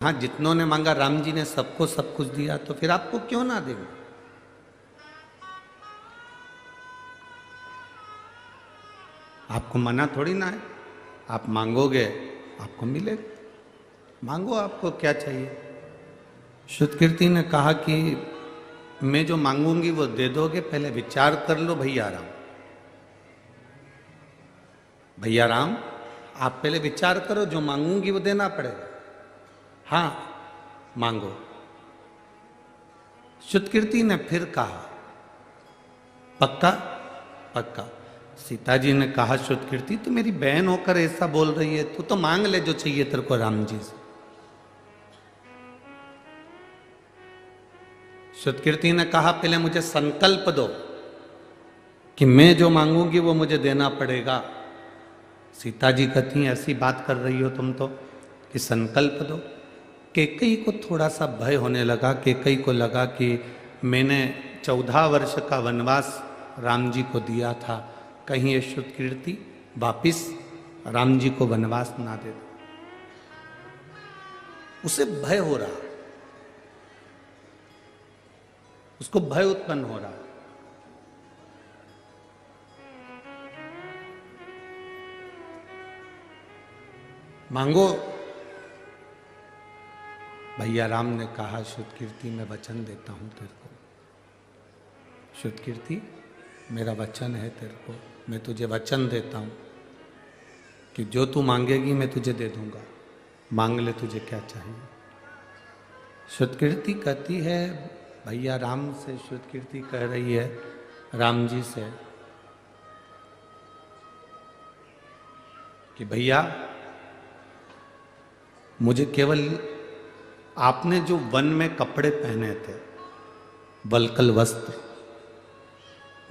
हाँ, जितनों ने मांगा राम जी ने सबको सब कुछ दिया, तो फिर आपको क्यों ना दें। आपको मना थोड़ी ना है, आप मांगोगे आपको मिलेगा। मांगो, आपको क्या चाहिए। शुद्ध कीर्ति ने कहा कि मैं जो मांगूंगी वो दे दोगे, पहले विचार कर लो भैया राम। भैया राम, आप पहले विचार करो, जो मांगूंगी वो देना पड़ेगा। हाँ, मांगो। शुद्ध कीर्ति ने फिर कहा पक्का पक्का। सीता जी ने कहा शुद्ध कीर्ति, तू मेरी बहन होकर ऐसा बोल रही है, तू तो मांग ले जो चाहिए तेरे को राम जी से। शुद्ध कीर्ति ने कहा पहले मुझे संकल्प दो कि मैं जो मांगूंगी वो मुझे देना पड़ेगा। सीता जी कहती हैं ऐसी बात कर रही हो तुम तो कि संकल्प दो। कैकेयी को थोड़ा सा भय होने लगा। कैकेयी को लगा कि मैंने 14 वर्ष का वनवास राम जी को दिया था, कहीं ये शुद्ध कीर्ति वापिस राम जी को वनवास ना दे दे। उसे भय हो रहा, उसको भय उत्पन्न हो रहा। मांगो। भैया राम ने कहा शुद्ध कीर्ति मैं वचन देता हूं तेरे को। शुद्ध कीर्ति मेरा वचन है तेरे को, मैं तुझे वचन देता हूं कि जो तू मांगेगी मैं तुझे दे दूंगा। मांग ले, तुझे क्या चाहिए। शुद्ध कीर्ति कहती है भैया राम से, शुद्ध कीर्ति कह रही है राम जी से कि भैया मुझे केवल आपने जो वन में कपड़े पहने थे, वल्कल वस्त्र,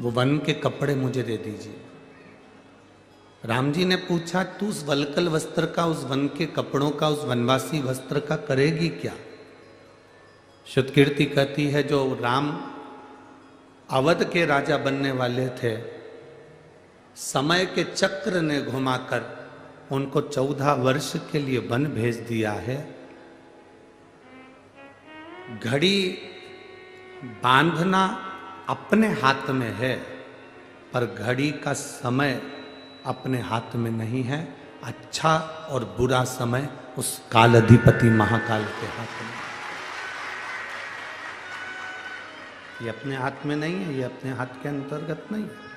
वो वन के कपड़े मुझे दे दीजिए। राम जी ने पूछा तू उस वल्कल वस्त्र का, उस वन के कपड़ों का, उस वनवासी वस्त्र का करेगी क्या। शुद्ध कीर्ति कहती है जो राम अवध के राजा बनने वाले थे, समय के चक्र ने घुमाकर उनको 14 वर्ष के लिए वन भेज दिया है। घड़ी बांधना अपने हाथ में है, पर घड़ी का समय अपने हाथ में नहीं है। अच्छा और बुरा समय उस काल अधिपति महाकाल के हाथ में। ये अपने हाथ में नहीं है, ये अपने हाथ के अंतर्गत नहीं है।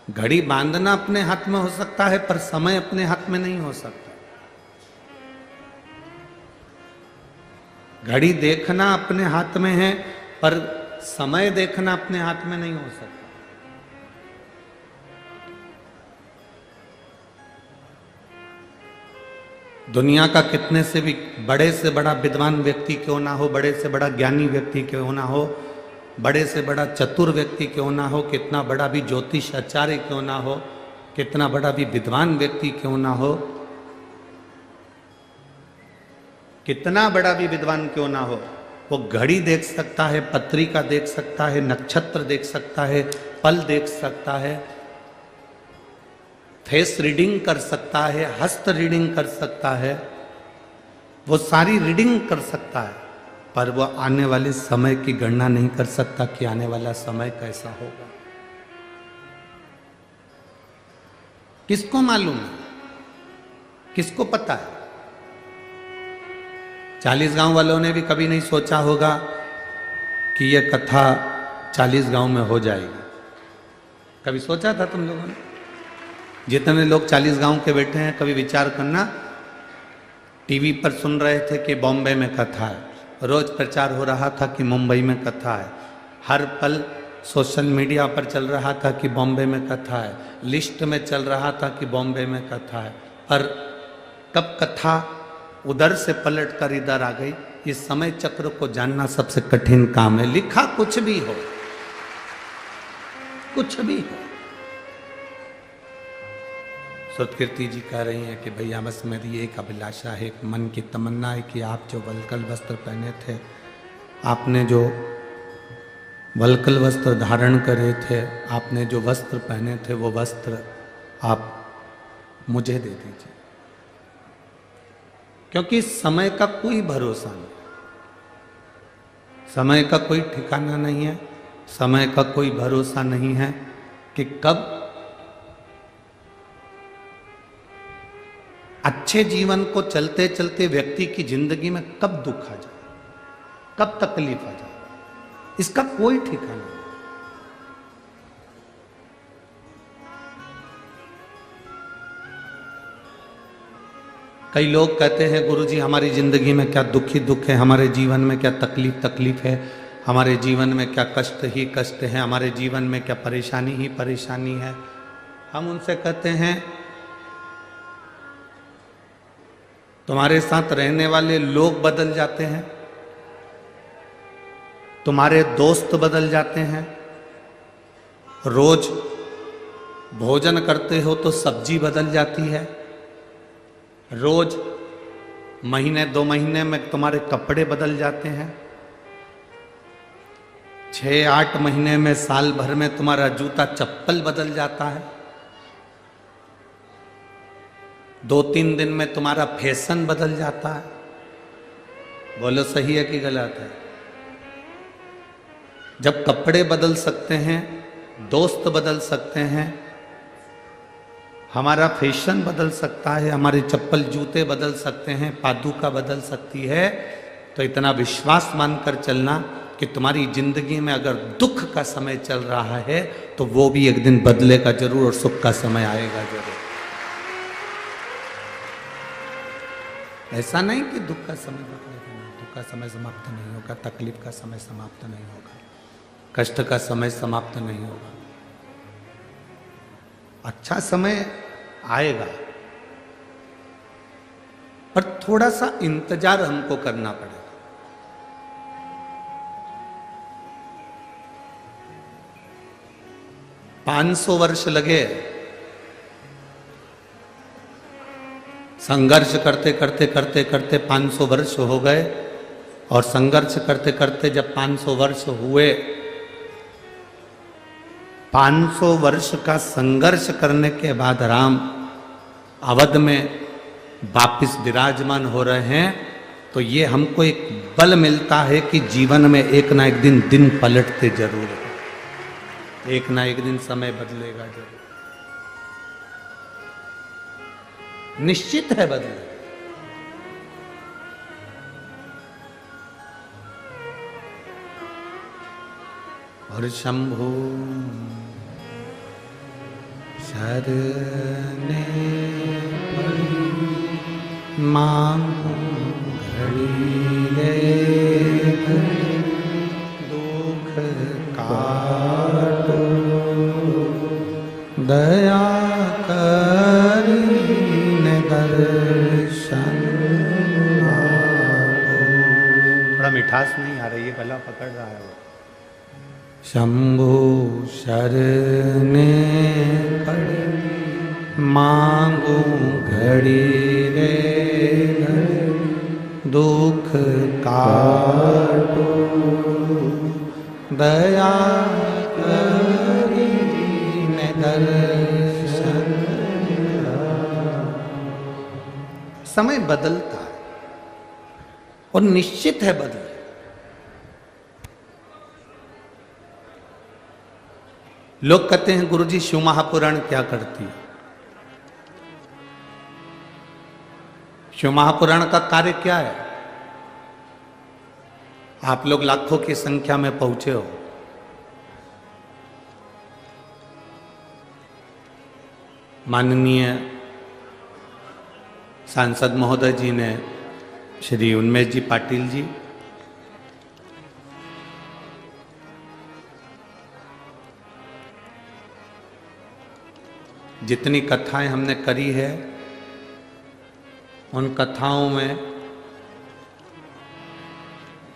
घड़ी बांधना अपने हाथ में हो सकता है, पर समय अपने हाथ में नहीं हो सकता। घड़ी देखना अपने हाथ में है, पर समय देखना अपने हाथ में नहीं हो सकता। दुनिया का कितने से भी बड़े से बड़ा विद्वान व्यक्ति क्यों ना हो, बड़े से बड़ा ज्ञानी व्यक्ति क्यों ना हो, बड़े से बड़ा चतुर व्यक्ति क्यों ना हो, कितना बड़ा भी ज्योतिष आचार्य क्यों ना हो, कितना बड़ा भी विद्वान व्यक्ति क्यों ना हो, कितना बड़ा भी विद्वान क्यों ना हो, वो घड़ी देख सकता है, पत्रिका देख सकता है, नक्षत्र देख सकता है, पल देख सकता है, फेस रीडिंग कर सकता है, हस्त रीडिंग कर सकता है, वो सारी रीडिंग कर सकता है, पर वो आने वाले समय की गणना नहीं कर सकता कि आने वाला समय कैसा होगा। किसको मालूम है, किसको पता है। 40 गांव वालों ने भी कभी नहीं सोचा होगा कि यह कथा 40 गांव में हो जाएगी। कभी सोचा था तुम लोगों ने? जितने लोग 40 गांव के बैठे हैं, कभी विचार करना। टीवी पर सुन रहे थे कि बॉम्बे में कथा है, रोज प्रचार हो रहा था कि मुंबई में कथा है, हर पल सोशल मीडिया पर चल रहा था कि बॉम्बे में कथा है, लिस्ट में चल रहा था कि बॉम्बे में कथा है। पर कब कथा उधर से पलट कर इधर आ गई, इस समय चक्र को जानना सबसे कठिन काम है। लिखा कुछ भी हो, कुछ भी हो। शुद्ध कीर्ति जी कह रही हैं कि भैया बस मेरी एक अभिलाषा है, एक मन की तमन्ना है कि आप जो वल्कल वस्त्र पहने थे, आपने जो वल्कल वस्त्र धारण करे थे, आपने जो वस्त्र पहने थे, वो वस्त्र आप मुझे दे दीजिए, क्योंकि समय का कोई भरोसा नहीं, समय का कोई ठिकाना नहीं है, समय का कोई भरोसा नहीं है कि कब अच्छे जीवन को चलते चलते व्यक्ति की जिंदगी में कब दुख आ जाए, कब तकलीफ आ जाए, इसका कोई ठिकाना नहीं। कई लोग कहते हैं गुरुजी हमारी जिंदगी में क्या दुख ही दुख है, हमारे जीवन में क्या तकलीफ है, हमारे जीवन में क्या कष्ट ही कष्ट है, हमारे जीवन में क्या परेशानी ही परेशानी है। हम उनसे कहते हैं तुम्हारे साथ रहने वाले लोग बदल जाते हैं, तुम्हारे दोस्त बदल जाते हैं, रोज भोजन करते हो तो सब्जी बदल जाती है, रोज महीने 2 महीने में तुम्हारे कपड़े बदल जाते हैं, 6-8 महीने में साल भर में तुम्हारा जूता चप्पल बदल जाता है, 2-3 दिन में तुम्हारा फैशन बदल जाता है। बोलो सही है कि गलत है? जब कपड़े बदल सकते हैं, दोस्त बदल सकते हैं, हमारा फैशन बदल सकता है, हमारे चप्पल जूते बदल सकते हैं, पादुका बदल सकती है, तो इतना विश्वास मानकर चलना कि तुम्हारी जिंदगी में अगर दुख का समय चल रहा है तो वो भी एक दिन बदलेगा जरूर और सुख का समय आएगा जरूर। ऐसा नहीं कि दुख का समय बदलेगा नहीं, दुख का समय समाप्त नहीं होगा, तकलीफ का समय समाप्त नहीं होगा, कष्ट का समय समाप्त नहीं होगा, अच्छा समय आएगा, पर थोड़ा सा इंतजार हमको करना पड़ेगा। पांच 500 वर्ष लगे संघर्ष करते करते करते करते 500 वर्ष हो गए, और संघर्ष करते करते जब 500 वर्ष हुए, 500 वर्ष का संघर्ष करने के बाद राम अवध में वापिस विराजमान हो रहे हैं, तो ये हमको एक बल मिलता है कि जीवन में एक ना एक दिन पलटते जरूर है, एक ना एक दिन समय बदलेगा जरूर, निश्चित है बदलेगा। और शंभु शरणे मांगो घड़ी रे दुख काटो, दया करीने दर्शन आपो। थोड़ा मिठास नहीं आ रही है, गला पकड़ रहा है वो। शंभु शरणे पड़े मांगू घड़ी रे दुख काटो, दया करीने दर्शन। समय बदलता है और निश्चित है बदले। लोग कहते हैं गुरुजी शिव महापुराण क्या करती है? शिव महापुराण का कार्य क्या है? आप लोग लाखों की संख्या में पहुंचे हो, माननीय सांसद महोदय जी ने, श्री उन्मेष जी पाटिल जी, जितनी कथाएं हमने करी है, उन कथाओं में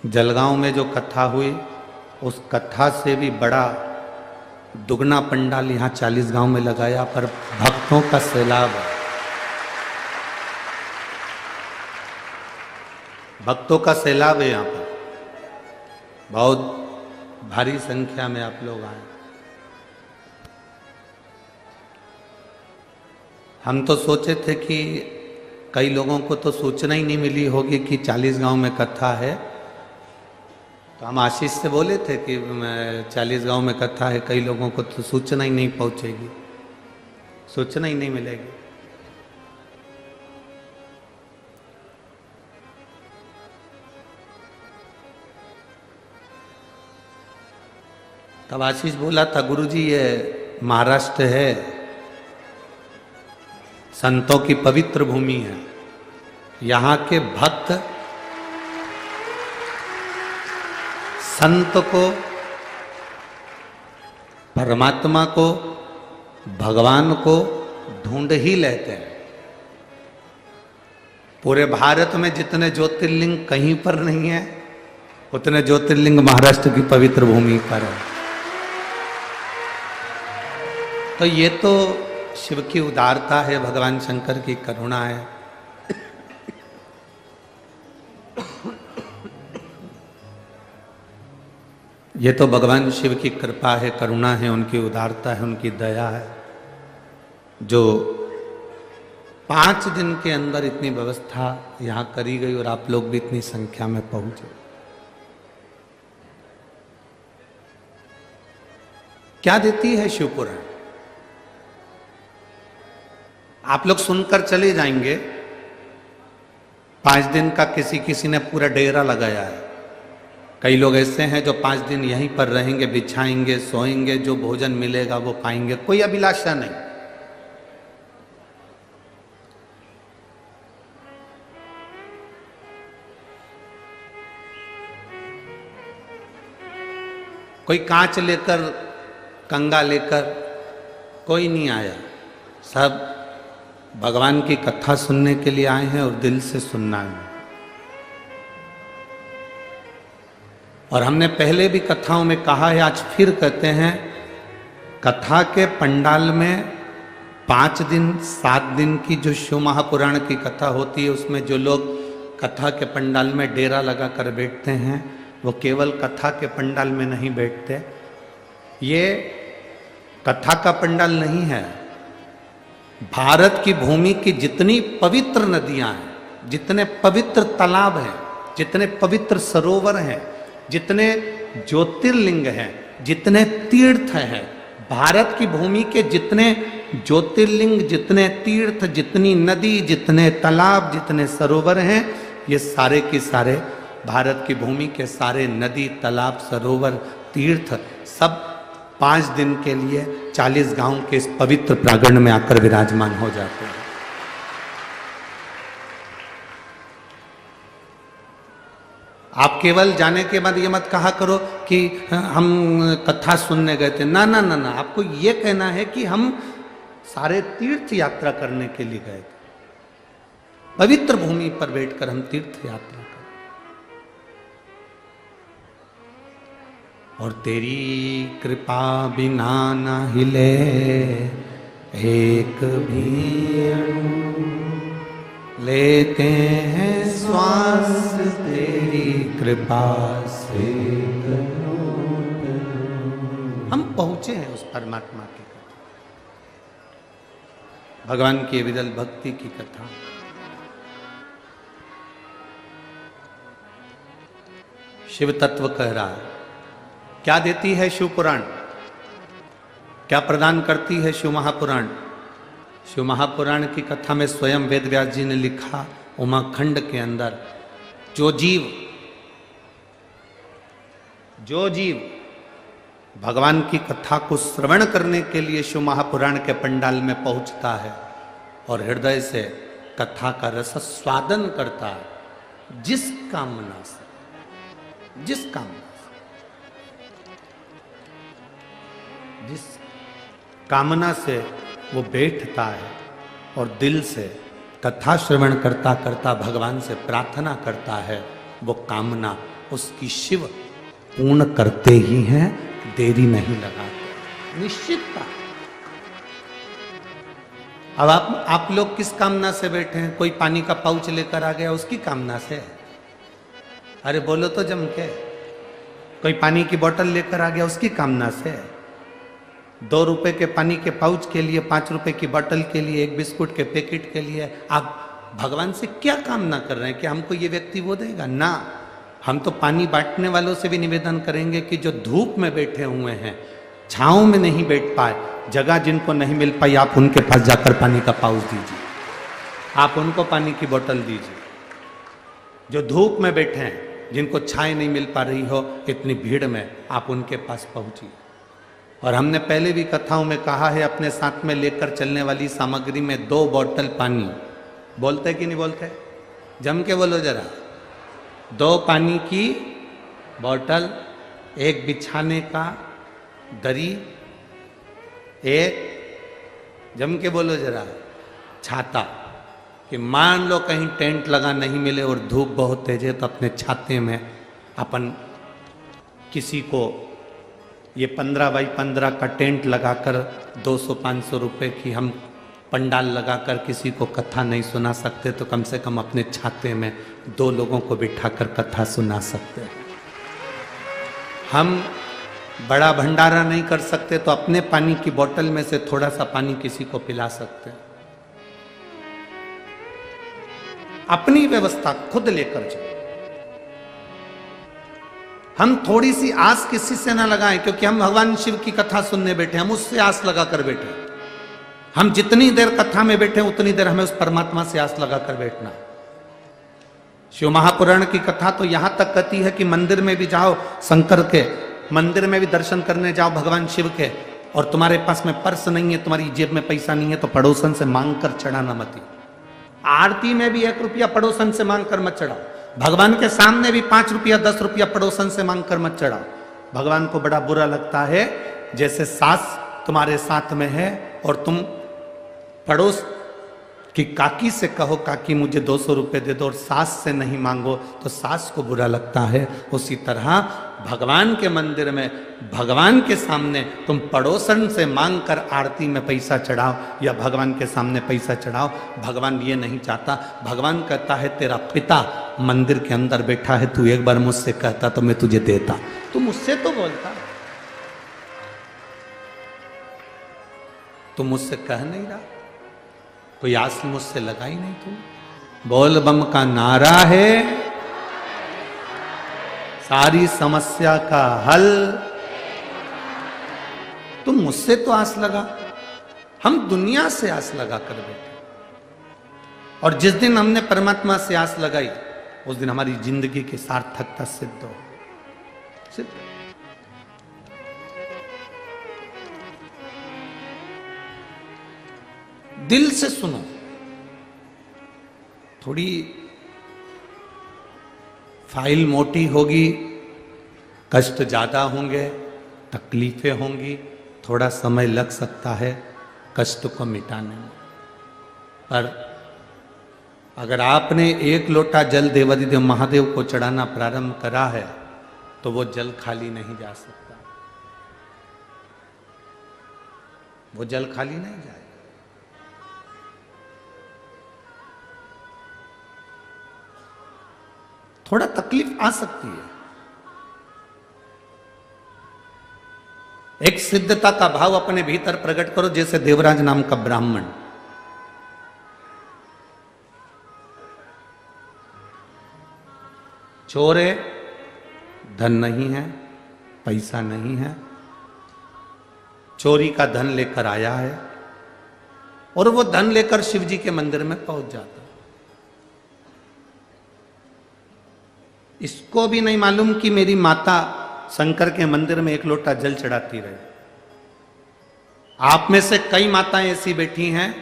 जलगांव में जो कथा हुई, उस कथा से भी बड़ा दुगना पंडाल यहाँ 40 गांव में लगाया, पर भक्तों का सैलाब है, भक्तों का सैलाब है यहाँ पर, बहुत भारी संख्या में आप लोग आए। हम तो सोचे थे कि कई लोगों को तो सूचना ही नहीं मिली होगी कि 40 गांव में कथा है। तो हम आशीष से बोले थे कि 40 गांव में कथा है, कई लोगों को तो सूचना ही नहीं पहुंचेगी, सूचना ही नहीं मिलेगी। तब आशीष बोला था, गुरुजी ये महाराष्ट्र है, संतों की पवित्र भूमि है, यहाँ के भक्त संत को, परमात्मा को, भगवान को ढूंढ ही लेते हैं। पूरे भारत में जितने ज्योतिर्लिंग कहीं पर नहीं है, उतने ज्योतिर्लिंग महाराष्ट्र की पवित्र भूमि पर है। तो ये तो शिव की उदारता है, भगवान शंकर की करुणा है। ये तो भगवान शिव की कृपा है, करुणा है, उनकी उदारता है, उनकी दया है, जो 5 दिन के अंदर इतनी व्यवस्था यहां करी गई और आप लोग भी इतनी संख्या में पहुंचे। क्या देती है शिवपुराण? आप लोग सुनकर चले जाएंगे। 5 दिन का किसी ने पूरा डेरा लगाया है। कई लोग ऐसे हैं जो 5 दिन यहीं पर रहेंगे, बिछाएंगे, सोएंगे, जो भोजन मिलेगा वो खाएंगे, कोई अभिलाषा नहीं। कोई कांच लेकर, कंगा लेकर कोई नहीं आया। सब भगवान की कथा सुनने के लिए आए हैं और दिल से सुनना है। और हमने पहले भी कथाओं में कहा है, आज फिर कहते हैं, कथा के पंडाल में 5 दिन 7 दिन की जो शिव महापुराण की कथा होती है, उसमें जो लोग कथा के पंडाल में डेरा लगा कर बैठते हैं, वो केवल कथा के पंडाल में नहीं बैठते। ये कथा का पंडाल नहीं है। भारत की भूमि की जितनी पवित्र नदियां हैं, जितने पवित्र तालाब हैं, जितने पवित्र सरोवर हैं, जितने ज्योतिर्लिंग हैं, जितने तीर्थ हैं, भारत की भूमि के जितने ज्योतिर्लिंग, जितने तीर्थ, जितनी नदी, जितने तालाब, जितने सरोवर हैं, ये सारे के सारे भारत की भूमि के सारे नदी, तालाब, सरोवर, तीर्थ सब 5 दिन के लिए 40 गांव के इस पवित्र प्रांगण में आकर विराजमान हो जाते हैं। आप केवल जाने के बाद ये मत कहा करो कि हम कथा सुनने गए थे। ना ना ना ना, आपको ये कहना है कि हम सारे तीर्थ यात्रा करने के लिए गए थे। पवित्र भूमि पर बैठकर हम तीर्थ यात्रा कर, और तेरी कृपा बिना न हिले एक भी अणु, लेते हैं श्वास तेरी कृपा से। हम पहुंचे हैं उस परमात्मा की कथा, भगवान की विरल भक्ति की कथा। शिव तत्व कह रहा है। क्या देती है शिव पुराण? क्या प्रदान करती है शिव महापुराण? शिव महापुराण की कथा में स्वयं वेद व्यास जी ने लिखा, उमाखंड के अंदर जो जीव भगवान की कथा को श्रवण करने के लिए शिव महापुराण के पंडाल में पहुंचता है और हृदय से कथा का रस स्वादन करता है, जिस कामना से जिस कामना से वो बैठता है और दिल से कथा श्रवण करता करता भगवान से प्रार्थना करता है, वो कामना उसकी शिव पूर्ण करते ही हैं, देरी नहीं लगाते, निश्चितता। अब आप लोग किस कामना से बैठे हैं? कोई पानी का पाउच लेकर आ गया, उसकी कामना से? अरे बोलो तो जम के। कोई पानी की बोतल लेकर आ गया, उसकी कामना से? ₹2 के पानी के पाउच के लिए, ₹5 की बोतल के लिए, एक बिस्कुट के पैकेट के लिए आप भगवान से क्या कामना कर रहे हैं कि हमको ये व्यक्ति वो देगा? ना, हम तो पानी बांटने वालों से भी निवेदन करेंगे कि जो धूप में बैठे हुए हैं, छांव में नहीं बैठ पाए, जगह जिनको नहीं मिल पाई, आप उनके पास जाकर पानी का पाउच दीजिए, आप उनको पानी की बोतल दीजिए। जो धूप में बैठे हैं, जिनको छाए नहीं मिल पा रही हो इतनी भीड़ में, आप उनके पास पहुंचिए। और हमने पहले भी कथाओं में कहा है, अपने साथ में लेकर चलने वाली सामग्री में 2 बोतल पानी, बोलते कि नहीं बोलते? जम के बोलो जरा। 2 पानी की बोतल, एक बिछाने का दरी, एक जम के बोलो जरा छाता, कि मान लो कहीं टेंट लगा नहीं मिले और धूप बहुत तेज है, तो अपने छाते में अपन किसी को ये 15 बाई 15 का टेंट लगाकर 200-500 रुपए की हम पंडाल लगाकर किसी को कथा नहीं सुना सकते, तो कम से कम अपने छाते में 2 लोगों को बिठाकर कथा सुना सकते हैं। हम बड़ा भंडारा नहीं कर सकते, तो अपने पानी की बोतल में से थोड़ा सा पानी किसी को पिला सकते हैं। अपनी व्यवस्था खुद लेकर चलो। हम थोड़ी सी आस किसी से ना लगाएं, क्योंकि हम भगवान शिव की कथा सुनने बैठे, हम उससे आस लगाकर बैठे। हम जितनी देर कथा में बैठे उतनी देर हमें उस परमात्मा से आस लगाकर बैठना। शिव महापुराण की कथा तो यहां तक कहती है कि मंदिर में भी जाओ, शंकर के मंदिर में भी दर्शन करने जाओ भगवान शिव के, और तुम्हारे पास में पर्स नहीं है, तुम्हारी जेब में पैसा नहीं है, तो पड़ोसन से मांग कर चढ़ाना मत। आरती में भी 1 रुपया पड़ोसन से मांग कर मत चढ़ाओ। भगवान के सामने भी 5 रुपया 10 रुपया पड़ोसन से मांग कर मत चढ़ाओ। भगवान को बड़ा बुरा लगता है जैसे सास तुम्हारे साथ में है और तुम पड़ोस की काकी से कहो काकी मुझे 200 रुपये दे दो, और सास से नहीं मांगो तो सास को बुरा लगता है। उसी तरह भगवान के मंदिर में, भगवान के सामने तुम पड़ोसन से मांग कर आरती में पैसा चढ़ाओ या भगवान के सामने पैसा चढ़ाओ, भगवान ये नहीं चाहता। भगवान कहता है तेरा पिता मंदिर के अंदर बैठा है, तू एक बार मुझसे कहता तो मैं तुझे देता, तू मुझसे तो बोलता, तू मुझसे कह नहीं रहा, कोई आस मुझसे लगाई नहीं। तू बोल बम का नारा है सारी समस्या का हल, तुम मुझसे तो आस लगा। हम दुनिया से आस लगा कर बैठे, और जिस दिन हमने परमात्मा से आस लगाई उस दिन हमारी जिंदगी की सार्थकता सिद्ध हो। सिद्ध दिल से सुनो, थोड़ी फाइल मोटी होगी, कष्ट ज्यादा होंगे, तकलीफें होंगी, थोड़ा समय लग सकता है कष्ट को मिटाने में, पर अगर आपने 1 लोटा जल देवाधिदेव महादेव को चढ़ाना प्रारंभ करा है तो वो जल खाली नहीं जा सकता, वो जल खाली नहीं जाएगा। थोड़ा तकलीफ आ सकती है, एक सिद्धता का भाव अपने भीतर प्रकट करो, जैसे देवराज नाम का ब्राह्मण चोर है, धन नहीं है, पैसा नहीं है, चोरी का धन लेकर आया है और वो धन लेकर शिव जी के मंदिर में पहुंच जाता। इसको भी नहीं मालूम कि मेरी माता शंकर के मंदिर में 1 लोटा जल चढ़ाती रहे। आप में से कई माताएं ऐसी बैठी हैं,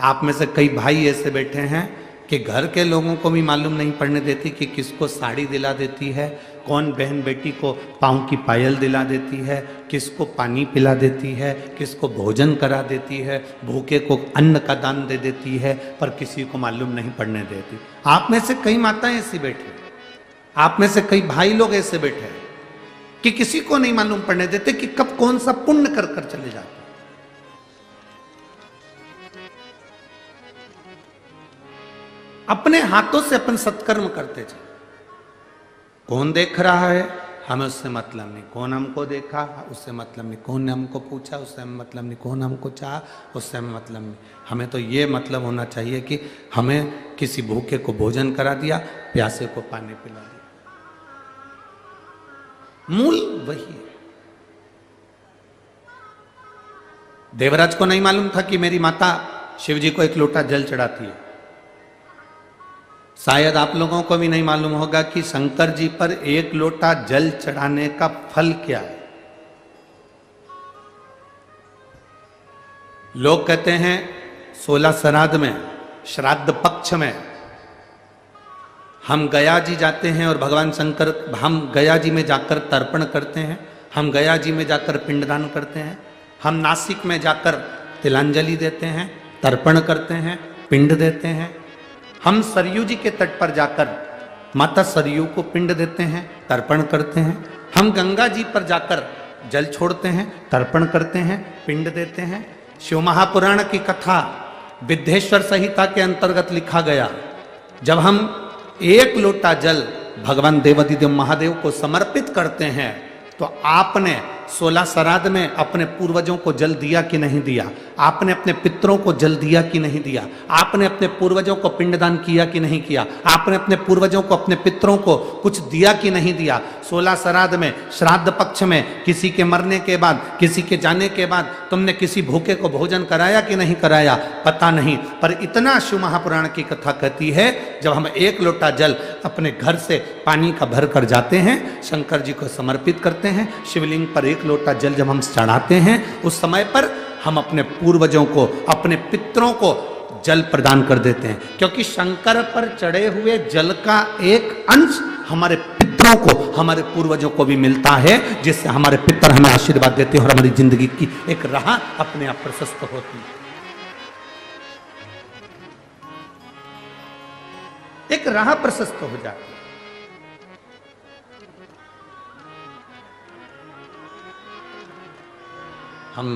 आप में से कई भाई ऐसे बैठे हैं कि घर के लोगों को भी मालूम नहीं पड़ने देती कि किसको साड़ी दिला देती है, कौन बहन बेटी को पाँव की पायल दिला देती है, किसको पानी पिला देती है, किसको भोजन करा देती है, भूखे को अन्न का दान दे देती है, पर किसी को मालूम नहीं पड़ने देती। आप में से कई माताएं ऐसी बैठी, आप में से कई भाई लोग ऐसे बैठे हैं कि किसी को नहीं मालूम पड़ने देते कि कब कौन सा पुण्य कर कर चले जाते। अपने हाथों से अपन सत्कर्म करते थे। कौन देख रहा है? हमें उससे मतलब नहीं। कौन हमको देखा उससे मतलब नहीं, कौन ने हमको पूछा उससे हमें मतलब नहीं, कौन हमको चाहा उससे हमें मतलब नहीं। हमें तो ये मतलब होना चाहिए कि हमें किसी भूखे को भोजन करा दिया, प्यासे को पानी पिला दिया। मूल वही है। देवराज को नहीं मालूम था कि मेरी माता शिव जी को एक लोटा जल चढ़ाती है। शायद आप लोगों को भी नहीं मालूम होगा कि शंकर जी पर एक लोटा जल चढ़ाने का फल क्या है। लोग कहते हैं 16 श्राद्ध में, श्राद्ध पक्ष में हम गया जी जाते हैं और भगवान शंकर, हम गया जी में जाकर तर्पण करते हैं, हम गया जी में जाकर पिंडदान करते हैं, हम नासिक में जाकर तिलांजलि देते हैं, तर्पण करते हैं, पिंड देते हैं, हम सरयू जी के तट पर जाकर माता सरयू को पिंड देते हैं, तर्पण करते हैं, हम गंगा जी पर जाकर जल छोड़ते हैं, तर्पण करते हैं, पिंड देते हैं। शिव महापुराण की कथा विद्येश्वर संहिता के अंतर्गत लिखा गया, जब हम एक लोटा जल भगवान देवाधिदेव महादेव को समर्पित करते हैं तो आपने 16 श्राद्ध में अपने पूर्वजों को जल दिया कि नहीं दिया, आपने अपने पितरों को जल दिया कि नहीं दिया, आपने अपने पूर्वजों को पिंडदान किया कि नहीं किया, आपने अपने पूर्वजों को, अपने पितरों को कुछ दिया कि नहीं दिया। 16 श्राद्ध में, श्राद्ध पक्ष में, किसी के मरने के बाद, किसी के जाने के बाद तुमने किसी भूखे को भोजन कराया कि नहीं कराया, पता नहीं। पर इतना शिव महापुराण की कथा कहती है, जब हम एक लोटा जल अपने घर से पानी का भर कर जाते हैं, शंकर जी को समर्पित करते हैं, शिवलिंग पर एक लोटा जल जब हम चढ़ाते हैं, उस समय पर हम अपने पूर्वजों को, अपने पितरों को जल प्रदान कर देते हैं, क्योंकि शंकर पर चढ़े हुए जल का एक अंश हमारे पितरों को, हमारे पूर्वजों को भी मिलता है, जिससे हमारे पितर हमें आशीर्वाद देते हैं और हमारी जिंदगी की एक राह अपने आप प्रशस्त होती है, एक राह प्रशस्त हो जाती है। हम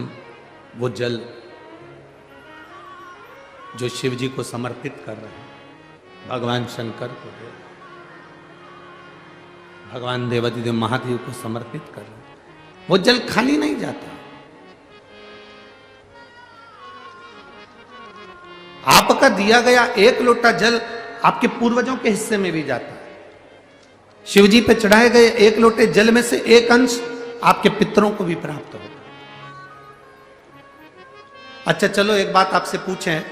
वो जल जो शिव जी को समर्पित कर रहे हैं, भगवान शंकर को दे, भगवान देवाधिदेव महादेव को समर्पित कर रहे हैं, वो जल खाली नहीं जाता। आपका दिया गया एक लोटा जल आपके पूर्वजों के हिस्से में भी जाता है। शिव जी पे चढ़ाए गए एक लोटे जल में से एक अंश आपके पितरों को भी प्राप्त होगा। अच्छा चलो एक बात आपसे पूछें,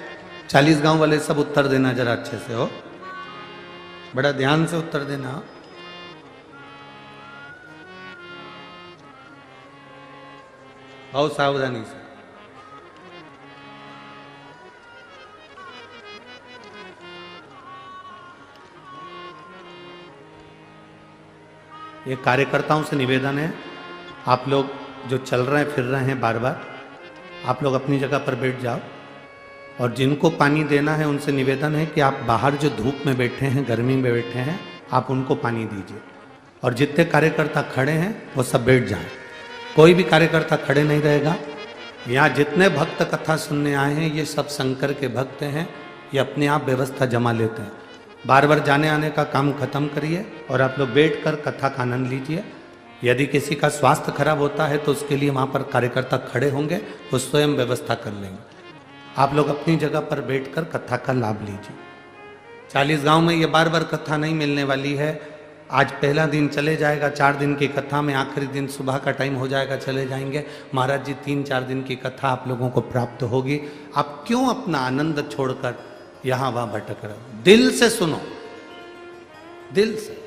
40 गांव वाले सब उत्तर देना जरा अच्छे से, हो बड़ा ध्यान से उत्तर देना। बहुत सावधानी से। ये कार्यकर्ताओं से निवेदन है, आप लोग जो चल रहे हैं फिर रहे हैं बार बार, आप लोग अपनी जगह पर बैठ जाओ, और जिनको पानी देना है उनसे निवेदन है कि आप बाहर जो धूप में बैठे हैं, गर्मी में बैठे हैं, आप उनको पानी दीजिए। और जितने कार्यकर्ता खड़े हैं वो सब बैठ जाएं, कोई भी कार्यकर्ता खड़े नहीं रहेगा। यहाँ जितने भक्त कथा सुनने आए हैं ये सब शंकर के भक्त हैं, ये अपने आप व्यवस्था जमा लेते हैं। बार बार जाने आने का काम खत्म करिए और आप लोग बैठकर कथा का आनंद लीजिए। यदि किसी का स्वास्थ्य खराब होता है तो उसके लिए वहाँ पर कार्यकर्ता खड़े होंगे, वो स्वयं व्यवस्था कर लेंगे। आप लोग अपनी जगह पर बैठकर कथा का लाभ लीजिए। 40 गांव में ये बार बार कथा नहीं मिलने वाली है। आज पहला दिन चले जाएगा, 4 दिन की कथा में, आखिरी दिन सुबह का टाइम हो जाएगा, चले जाएंगे। महाराज जी 3-4 दिन की कथा आप लोगों को प्राप्त होगी। आप क्यों अपना आनंद छोड़कर यहाँ वहाँ भटक रहे हो? दिल से सुनो, दिल से।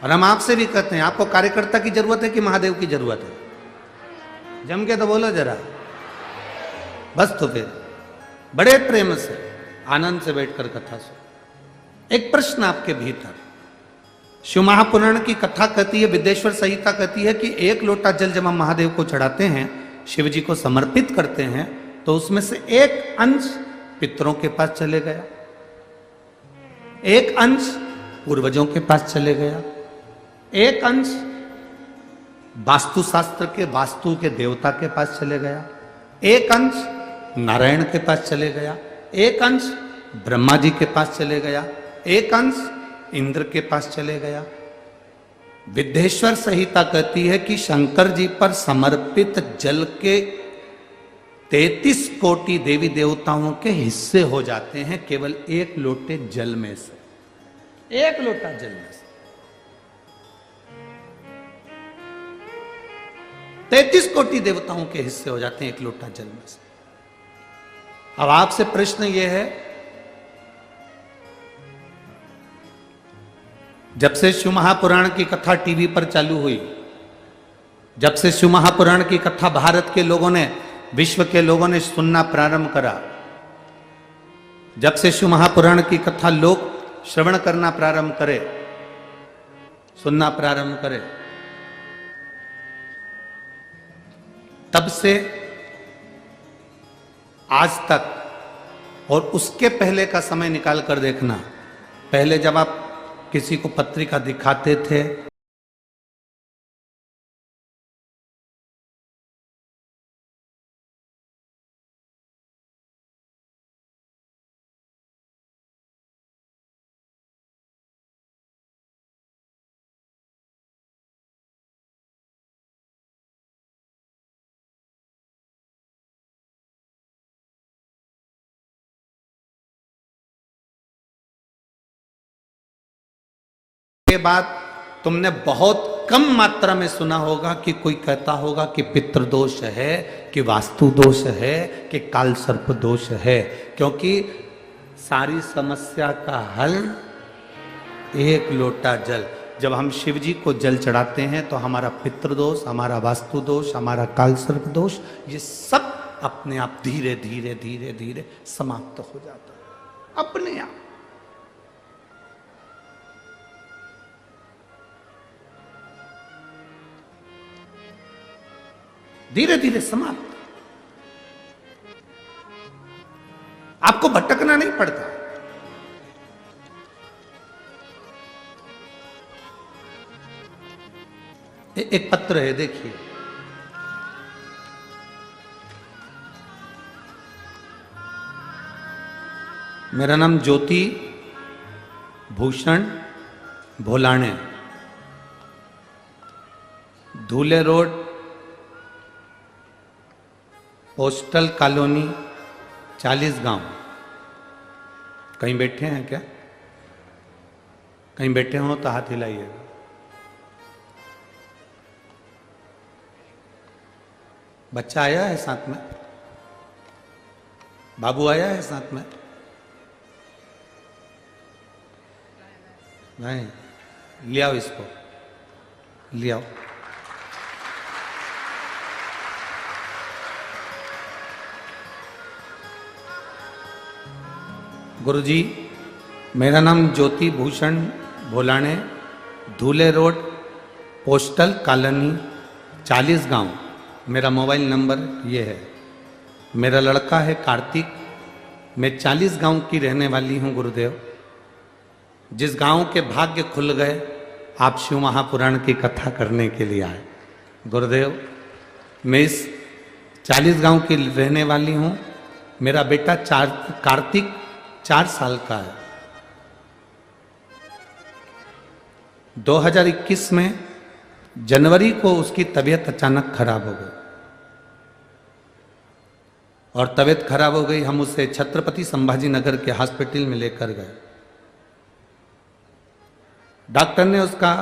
और हम आपसे भी कहते हैं, आपको कार्यकर्ता की जरूरत है कि महादेव की जरूरत है? जम के तो बोलो जरा, बस। तो फिर बड़े प्रेम से, आनंद से बैठकर कथा सुनो। एक प्रश्न आपके भीतर, शिव महापुराण की कथा कहती है, विद्येश्वर संहिता कहती है कि एक लोटा जल जब हम महादेव को चढ़ाते हैं, शिव जी को समर्पित करते हैं, तो उसमें से एक अंश पितरों के पास चले गया, एक अंश पूर्वजों के पास चले गया, एक अंश वास्तुशास्त्र के, वास्तु के देवता के पास चले गया, एक अंश नारायण के पास चले गया, एक अंश ब्रह्मा जी के पास चले गया, एक अंश इंद्र के पास चले गया। विद्येश्वर संहिता कहती है कि शंकर जी पर समर्पित जल के 33 कोटि देवी देवताओं के हिस्से हो जाते हैं केवल एक लोटे जल में से, एक लोटा जल में से। 33 कोटि देवताओं के हिस्से हो जाते हैं एक लोटा जल में से। अब आपसे प्रश्न यह है, जब से शिव महापुराण की कथा टीवी पर चालू हुई, जब से शिव महापुराण की कथा भारत के लोगों ने, विश्व के लोगों ने सुनना प्रारंभ करा, जब से शिव महापुराण की कथा लोग श्रवण करना प्रारंभ करे, सुनना प्रारंभ करे, तब से आज तक, और उसके पहले का समय निकाल कर देखना, पहले जब आप किसी को पत्रिका दिखाते थे के बाद तुमने बहुत कम मात्रा में सुना होगा कि कोई कहता होगा कि पितृदोष है, कि वास्तु दोष है, कि काल सर्प दोष है, क्योंकि सारी समस्या का हल एक लोटा जल। जब हम शिव जी को जल चढ़ाते हैं तो हमारा पितृदोष, हमारा वास्तु दोष, हमारा काल सर्प दोष, ये सब अपने आप धीरे धीरे धीरे धीरे समाप्त हो जाता है, अपने आप। धीरे धीरे समाप्त। आपको भटकना नहीं पड़ता। एक पत्र है, देखिए। मेरा नाम ज्योति भूषण भोलाणे, धूले रोड, पोस्टल कॉलोनी, 40 गांव। कहीं बैठे हैं क्या? कहीं बैठे हो तो हाथ हिलाइएगा। बच्चा आया है साथ में? बाबू आया है साथ में? नहीं, ले आओ इसको, ले आओ। गुरुजी, मेरा नाम ज्योति भूषण भोलाणे, धूले रोड, पोस्टल कॉलोनी, 40 गांव। मेरा मोबाइल नंबर ये है। मेरा लड़का है कार्तिक। मैं 40 गांव की रहने वाली हूँ गुरुदेव। जिस गांव के भाग्य खुल गए, आप शिव महापुराण की कथा करने के लिए आए। गुरुदेव, मैं इस 40 गांव की रहने वाली हूँ। मेरा बेटा कार्तिक 4 साल का है। 2021 में जनवरी को उसकी तबीयत अचानक खराब हो गई, और तबीयत खराब हो गई। हम उसे छत्रपति संभाजी नगर के हॉस्पिटल में लेकर गए। डॉक्टर ने उसका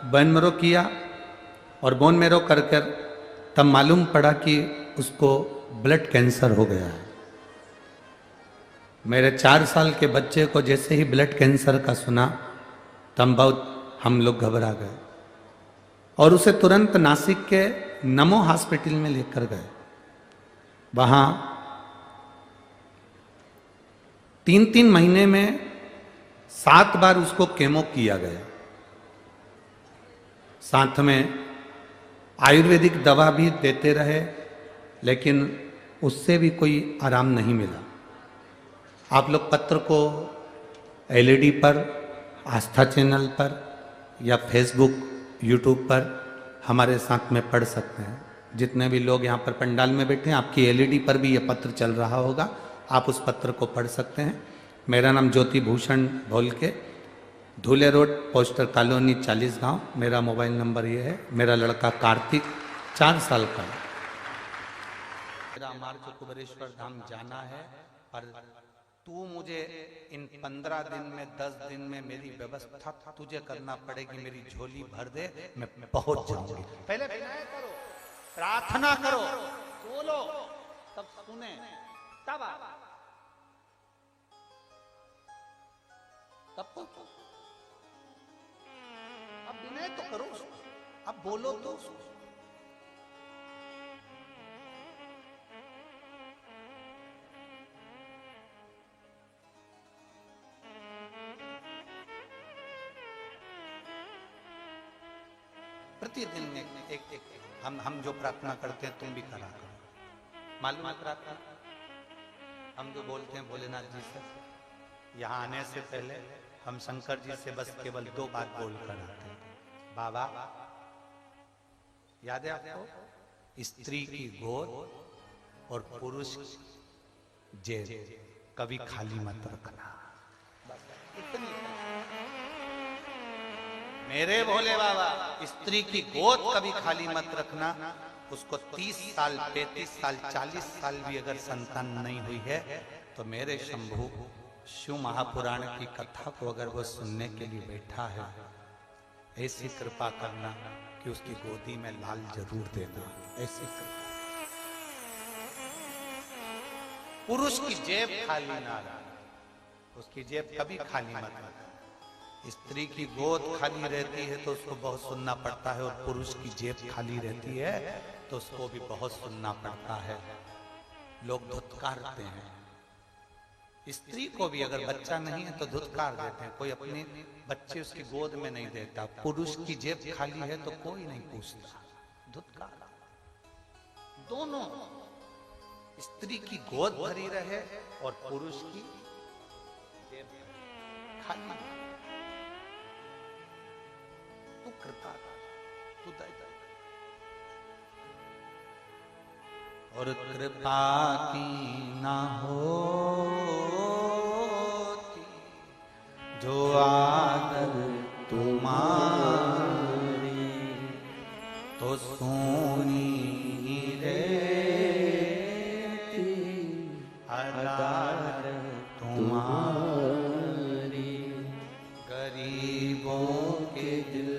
बोन मैरो किया, और बोन मैरो कर तब मालूम पड़ा कि उसको ब्लड कैंसर हो गया है। मेरे 4 साल के बच्चे को जैसे ही ब्लड कैंसर का सुना, तब बहुत हम लोग घबरा गए, और उसे तुरंत नासिक के नमो हॉस्पिटल में लेकर गए। वहाँ 3-3 महीने में 7 बार उसको केमो किया गया। साथ में आयुर्वेदिक दवा भी देते रहे, लेकिन उससे भी कोई आराम नहीं मिला। आप लोग पत्र को एलईडी पर, आस्था चैनल पर, या फेसबुक, यूट्यूब पर हमारे साथ में पढ़ सकते हैं। जितने भी लोग यहाँ पर पंडाल में बैठे हैं, आपकी एलईडी पर भी ये पत्र चल रहा होगा, आप उस पत्र को पढ़ सकते हैं। मेरा नाम ज्योति भूषण भोलके, धूले रोड, पोस्टर कॉलोनी, 40 गांव। मेरा मोबाइल नंबर ये है। मेरा लड़का कार्तिक 4 साल का है। मेरा मार्च कुबेरेश्वर धाम जाना है, पर तू मुझे इन 15 दिन में 10 दिन में मेरी व्यवस्था तुझे करना पड़ेगी। मेरी झोली भर दे, मैं पहुंच जाऊंगी। पहले विनय करो, प्रार्थना करो, बोलो, तब सुने, तब अब विनय तो करो, अब बोलो तो। प्रतिदिन एक हम जो प्रार्थना करते हैं तुम भी करा करो। मालूम है प्रार्थना हम जो बोलते हैं भोलेनाथ जी से, यहाँ आने से पहले हम शंकर जी से बस केवल 2 बात बोल कर आते हैं। बाबा, याद है आपको, स्त्री की गोद और पुरुष जेब कभी खाली मत रखना। इतनी मेरे भोले बाबा, स्त्री की गोद कभी खाली मत रखना। उसको 30 साल, 35 साल, 40 साल भी अगर संतान नहीं हुई है तो मेरे शंभु शिव महापुराण की कथा को अगर वो सुनने के लिए बैठा है, ऐसी कृपा करना कि उसकी गोदी में लाल जरूर देना। ऐसी कृपा। पुरुष की जेब खाली ना रखना, उसकी जेब कभी खाली मत रखना। स्त्री की गोद खाली रहती है तो उसको बहुत सुनना पड़ता है, और पुरुष की जेब खाली रहती है तो उसको भी बहुत सुनना पड़ता है। लोग धुतकारते हैं। स्त्री को भी अगर बच्चा नहीं है तो धुतकार देते हैं। कोई अपने बच्चे उसकी गोद में नहीं देता। पुरुष की जेब खाली है तो कोई नहीं पूछता, धुतकार। दोनों, स्त्री की गोद भरी रहे और पुरुष की जेब खाली। तू कृपा, तू दया, और कृपा की ना होती जो आदर तुम्हारी, तो सोनी रहती आदर तुम्हारी। गरीबों के दिल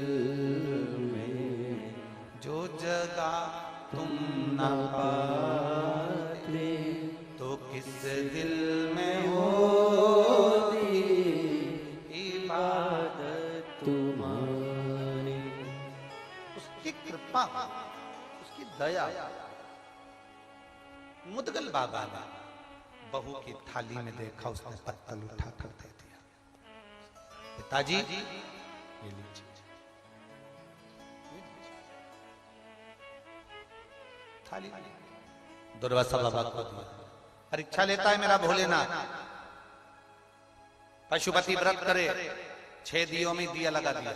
में जो जगह तुम न पाते, तो किस दिल में होती इबादत तुम्हारी। उसकी कृपा, उसकी दया। मुदगल बाबा ने बहू की थाली में देखा, उसने पत्तल उठा कर दे दिया। पिताजी ये लीजिए। थाली दुर्वासा बाबा को दिया। परीक्षा लेता है मेरा भोलेनाथ। पशुपति व्रत करे, 6 दियों में दिया लगा दिया।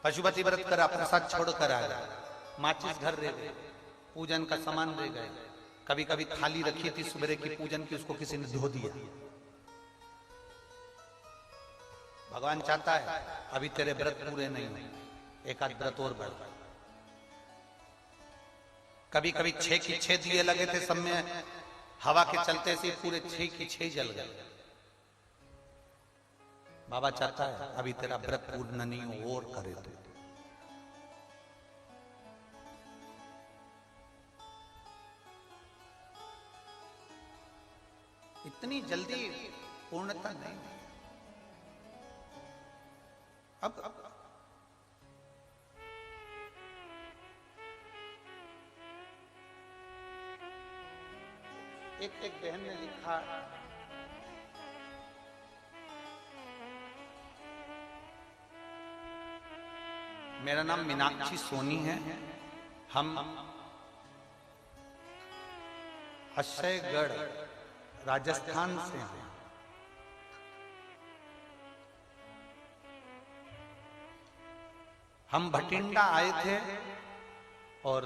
पशुपति व्रत करा, प्रसाद छोड़ कर आया। माचिस घर रह गए, पूजन का सामान रह गए। कभी कभी थाली रखी थी सुबह की पूजन की, उसको किसी ने धो दिया। भगवान चाहता है अभी तेरे व्रत पूरे नहीं हुए, एक आध व्रत और बढ़। कभी कभी 6 की 6 दिए लगे थे सब में, हवा के चलते से पूरे 6 की 6 जल गए। बाबा चाहता है अभी तेरा व्रत पूर्ण नहीं हो, और करे तो। इतनी जल्दी पूर्णता नहीं। अब एक बहन ने लिखा, मेरा नाम मीनाक्षी सोनी है, हम अक्षयगढ़ राजस्थान से हैं। हम भटिंडा आए थे और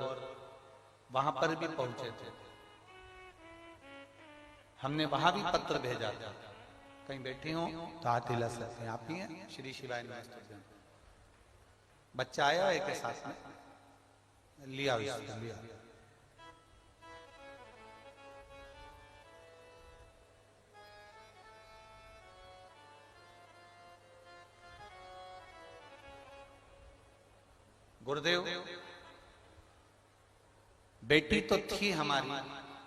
वहां पर भी पहुंचे थे। हमने वहां भी पत्र भेजा था, कहीं बैठी हो तो हाथ हिला सकते हैं। आप ही हैं? श्री शिवाय नमस्तुभ्यम। बच्चा आया है के साथ में, लिया लिया। गुरुदेव, बेटी तो थी हमारी,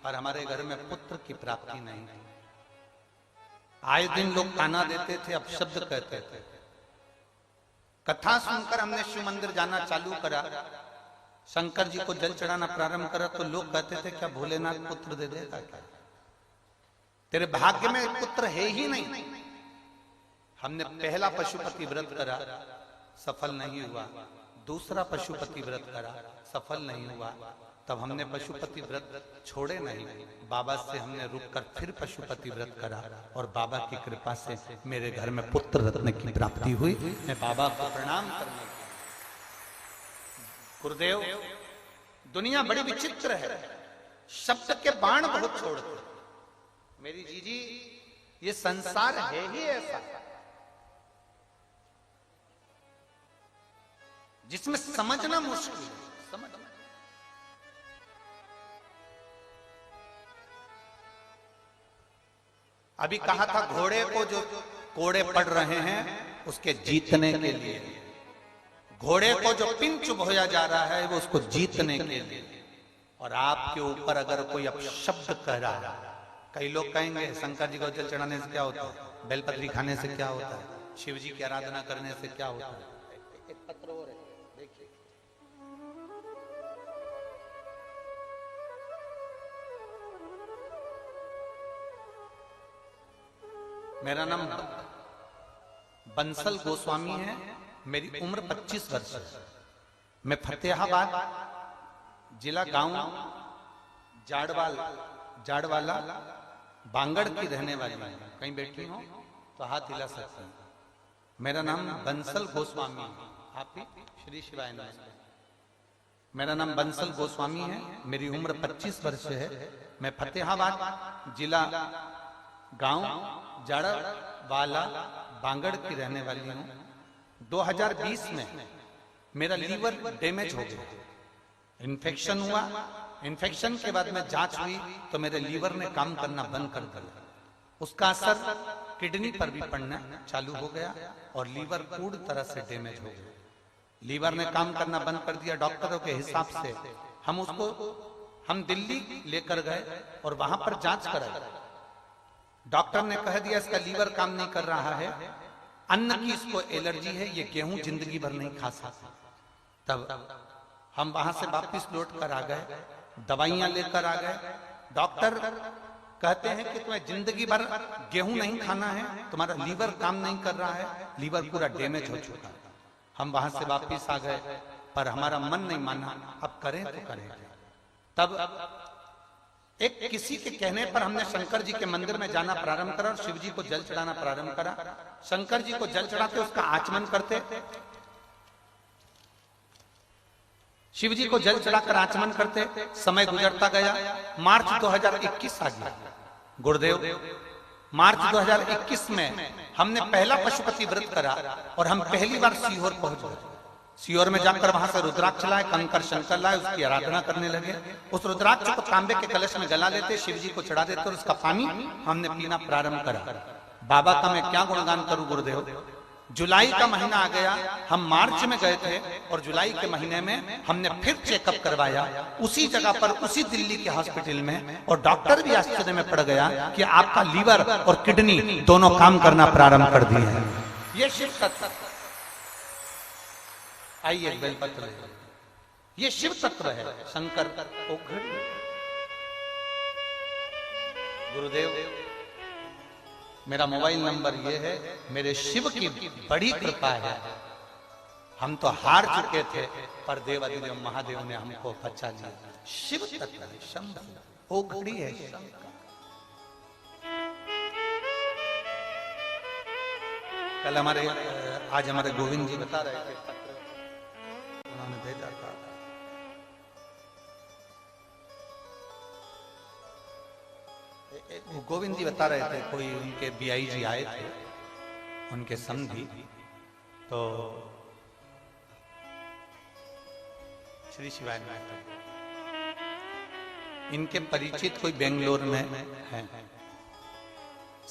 पर हमारे घर में पुत्र की प्राप्ति नहीं थी। आए दिन लोग ताना देते थे, अपशब्द कहते थे। कथा सुनकर हमने शिव मंदिर जाना चालू करा, शंकर जी को जल चढ़ाना प्रारंभ करा, तो लोग कहते थे क्या भोलेनाथ पुत्र दे देगा क्या? तेरे भाग्य में पुत्र है ही नहीं। हमने पहला पशुपति व्रत करा, सफल नहीं हुआ। दूसरा पशुपति व्रत करा, सफल नहीं हुआ। तब हमने पशुपति व्रत छोड़े नहीं, बाबा से हमने रुककर फिर पशुपति व्रत करा, और बाबा की कृपा से मेरे घर में पुत्र रत्न की प्राप्ति हुई। मैं बाबा को प्रणाम करने की। गुरुदेव, दुनिया बड़ी विचित्र है, शब्द के बाण बहुत छोड़ते। मेरी जीजी, ये संसार है ही ऐसा जिसमें समझना मुश्किल है। समझना अभी कहा था, घोड़े को जो कोड़े पड़ रहे हैं उसके जीतने के लिए, घोड़े को जो पिन चुभोया जा रहा है वो उसको जीतने के लिए। और आपके ऊपर अगर कोई अपशब्द कह रहा है, कई लोग कहेंगे शंकर जी को जल चढ़ाने से क्या होता है, बेलपत्री खाने से क्या होता है, शिव जी की आराधना करने से क्या होता है। एक पत्र और है, देखिए। मेरा नाम बंसल गोस्वामी है, मेरी उम्र 25 वर्ष है। मैं फतेहाबाद जिला गांव जाड़वाला बांगड़ की रहने वाली हूं। कहीं बैठी हो तो हाथ हिला सकते हैं। मेरा नाम बंसल गोस्वामी है। आप ही? श्री शिवाय नमस्ते। मेरा नाम बंसल गोस्वामी है, मेरी उम्र 25 वर्ष है। मैं फतेहाबाद जिला गांव जाड़वाला बांगड़ की रहने वाली हूं। 2020 में मेरा लीवर डैमेज हो गया, इन्फेक्शन हुआ। इन्फेक्शन के बाद में जांच हुई तो मेरे लीवर ने काम करना बंद कर दिया। उसका असर किडनी पर भी पड़ना चालू हो गया और लीवर पूरी तरह से डैमेज हो गया। लीवर ने काम करना बंद कर दिया। डॉक्टरों के हिसाब से हम दिल्ली लेकर गए और वहां पर जांच कराई। डॉक्टर ने कह दिया इसका लीवर काम नहीं कर रहा है, अन्न की इसको एलर्जी है, ये गेहूं जिंदगी भर नहीं खा सकता। तब हम वहां से वापिस लौट कर आ गए, दवाइयां लेकर आ गए। डॉक्टर कहते हैं कि तुम्हें जिंदगी भर गेहूं नहीं खाना है, तुम्हारा लीवर काम नहीं कर रहा है, लीवर पूरा डैमेज हो चुका है। हम वहां से वापिस आ गए, पर हमारा मन नहीं माना, अब करें तो करें। तब एक किसी के कहने पर हमने शंकर जी के मंदिर में जाना प्रारंभ करा और शिव जी को जल चढ़ाना प्रारंभ करा। शंकर जी को जल चढ़ाते उसका आचमन करते, शिव जी को जल चढ़ाकर आचमन करते। समय गुजरता गया, मार्च 2021 आ गया। गुरुदेव, मार्च 2021 में हमने पहला पशुपति व्रत करा और हम पहली बार सीहोर पहुंच गए। सीहोर में जाकर वहां से रुद्राक्ष लाए, कंकर शंकर लाए, उसकी आराधना करने लगे। उस रुद्राक्ष को तांबे के कलश में गला लेते, शिव जी को चढ़ा देते और उसका पानी हमने पीना प्रारंभ करा। बाबा का मैं क्या गुणगान करूं गुरुदेव। जुलाई का महीना आ गया, हम मार्च में गए थे और जुलाई के महीने में हमने फिर चेकअप करवाया उसी जगह पर, उसी दिल्ली के हॉस्पिटल में, और डॉक्टर भी आश्चर्य में पड़ गया कि आपका लीवर और किडनी दोनों काम करना प्रारंभ कर दिए हैं। ये शिव तत्व, आइए बेलपत्र, ये शिव तत्व है। शंकर गुरुदेव, मेरा मोबाइल नंबर ये है। मेरे शिव की बड़ी कृपा है, हम तो हार चुके थे पर देवाधिदेव महादेव ने हमको बचा लिया। शिव तत्व है, शंभु ओघड़ी है। कल आज हमारे गोविंद जी बता रहे थे, पत्र उन्होंने भेजा था। गोविंद जी बता रहे थे, कोई उनके बीआई जी आए थे, उनके समधी, तो श्री शिवाय इनके परिचित कोई बेंगलोर में है,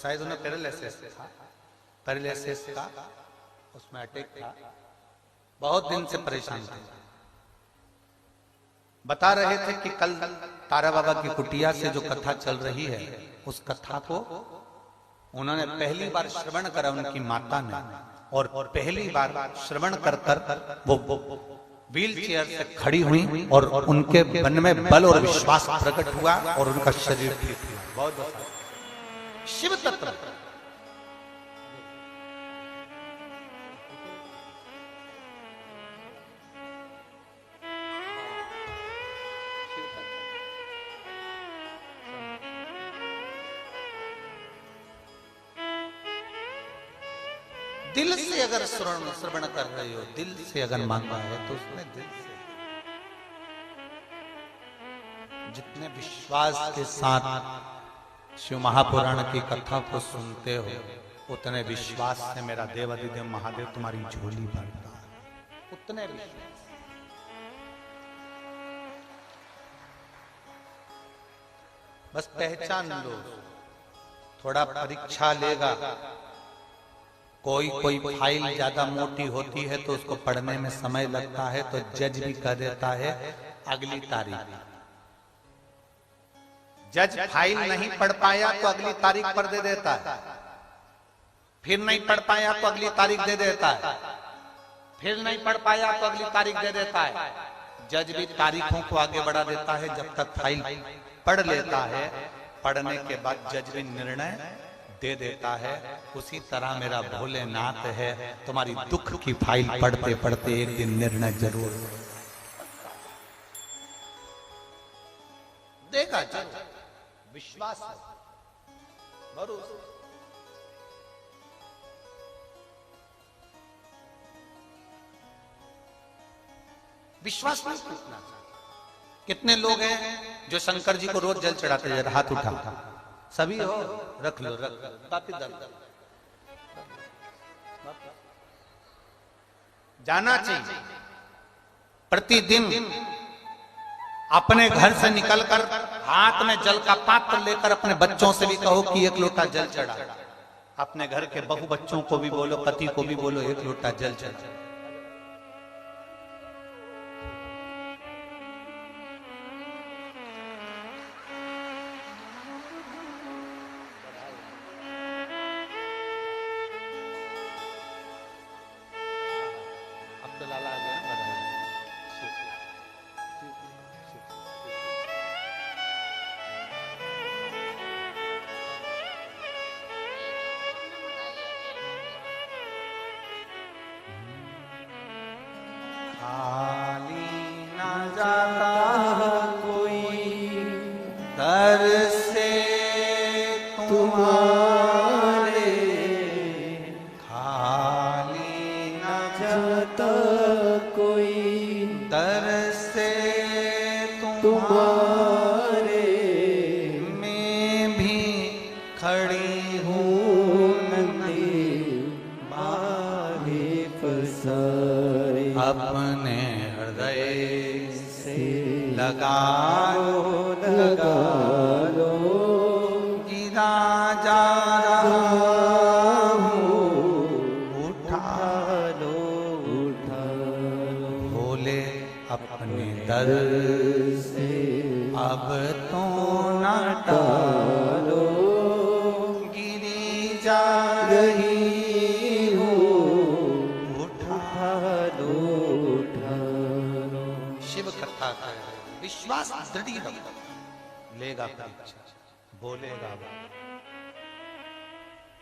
शायद उन्हें पैरालिसिस था, पैरालिसिस का उसमें अटैक था, बहुत दिन से परेशान थे। बता रहे थे कि कल तारा बाबा की कुटिया से जो कथा चल रही है, उस कथा को उन्होंने पहली बार श्रवण करा उनकी माता ने, और पहली बार श्रवण कर कर वो व्हील चेयर से खड़ी हुई और उनके मन में बल और विश्वास प्रकट हुआ और उनका शरीर ठीक हुआ। बहुत शिव तत्व। दिल से अगर श्रवण कर रहे हो, दिल से अगर मांगा है तो उसमें दिल से, जितने विश्वास के साथ शिव महापुराण की कथा को सुनते हो, उतने विश्वास से मेरा देवाधिदेव महादेव तुम्हारी झोली भरता है, उतने विश्वास। बस पहचान लो, थोड़ा परीक्षा लेगा। कोई फाइल ज्यादा मोटी होती है तो उसको पढ़ने में समय लगता है, तो जज भी कह देता है अगली तारीख। जज फाइल नहीं पढ़ पाया तो अगली तारीख पर दे देता है, फिर नहीं पढ़ पाया तो अगली तारीख दे देता है, फिर नहीं पढ़ पाया तो अगली तारीख दे देता है। जज भी तारीखों को आगे बढ़ा देता है जब तक फाइल पढ़ लेता है। पढ़ने के बाद जज भी निर्णय दे देता है। उसी तरह मेरा भोलेनाथ है, तुम्हारी दुख की फाइल पढ़ते पढ़ते एक दिन निर्णय जरूर देगा। विश्वास है, भरोसा। विश्वास नहीं टूटना। कितने लोग हैं जो शंकर जी को रोज जल चढ़ाते हैं? हाथ उठा। सभी हो, रख लो, रख लो। काफी दर्द जाना चाहिए। प्रतिदिन अपने घर से निकलकर हाथ में जल का पात्र लेकर अपने बच्चों से भी कहो कि एक लोटा जल चढ़ा। अपने घर के बहु बच्चों को भी बोलो, पति को भी बोलो, एक लोटा जल चढ़ा।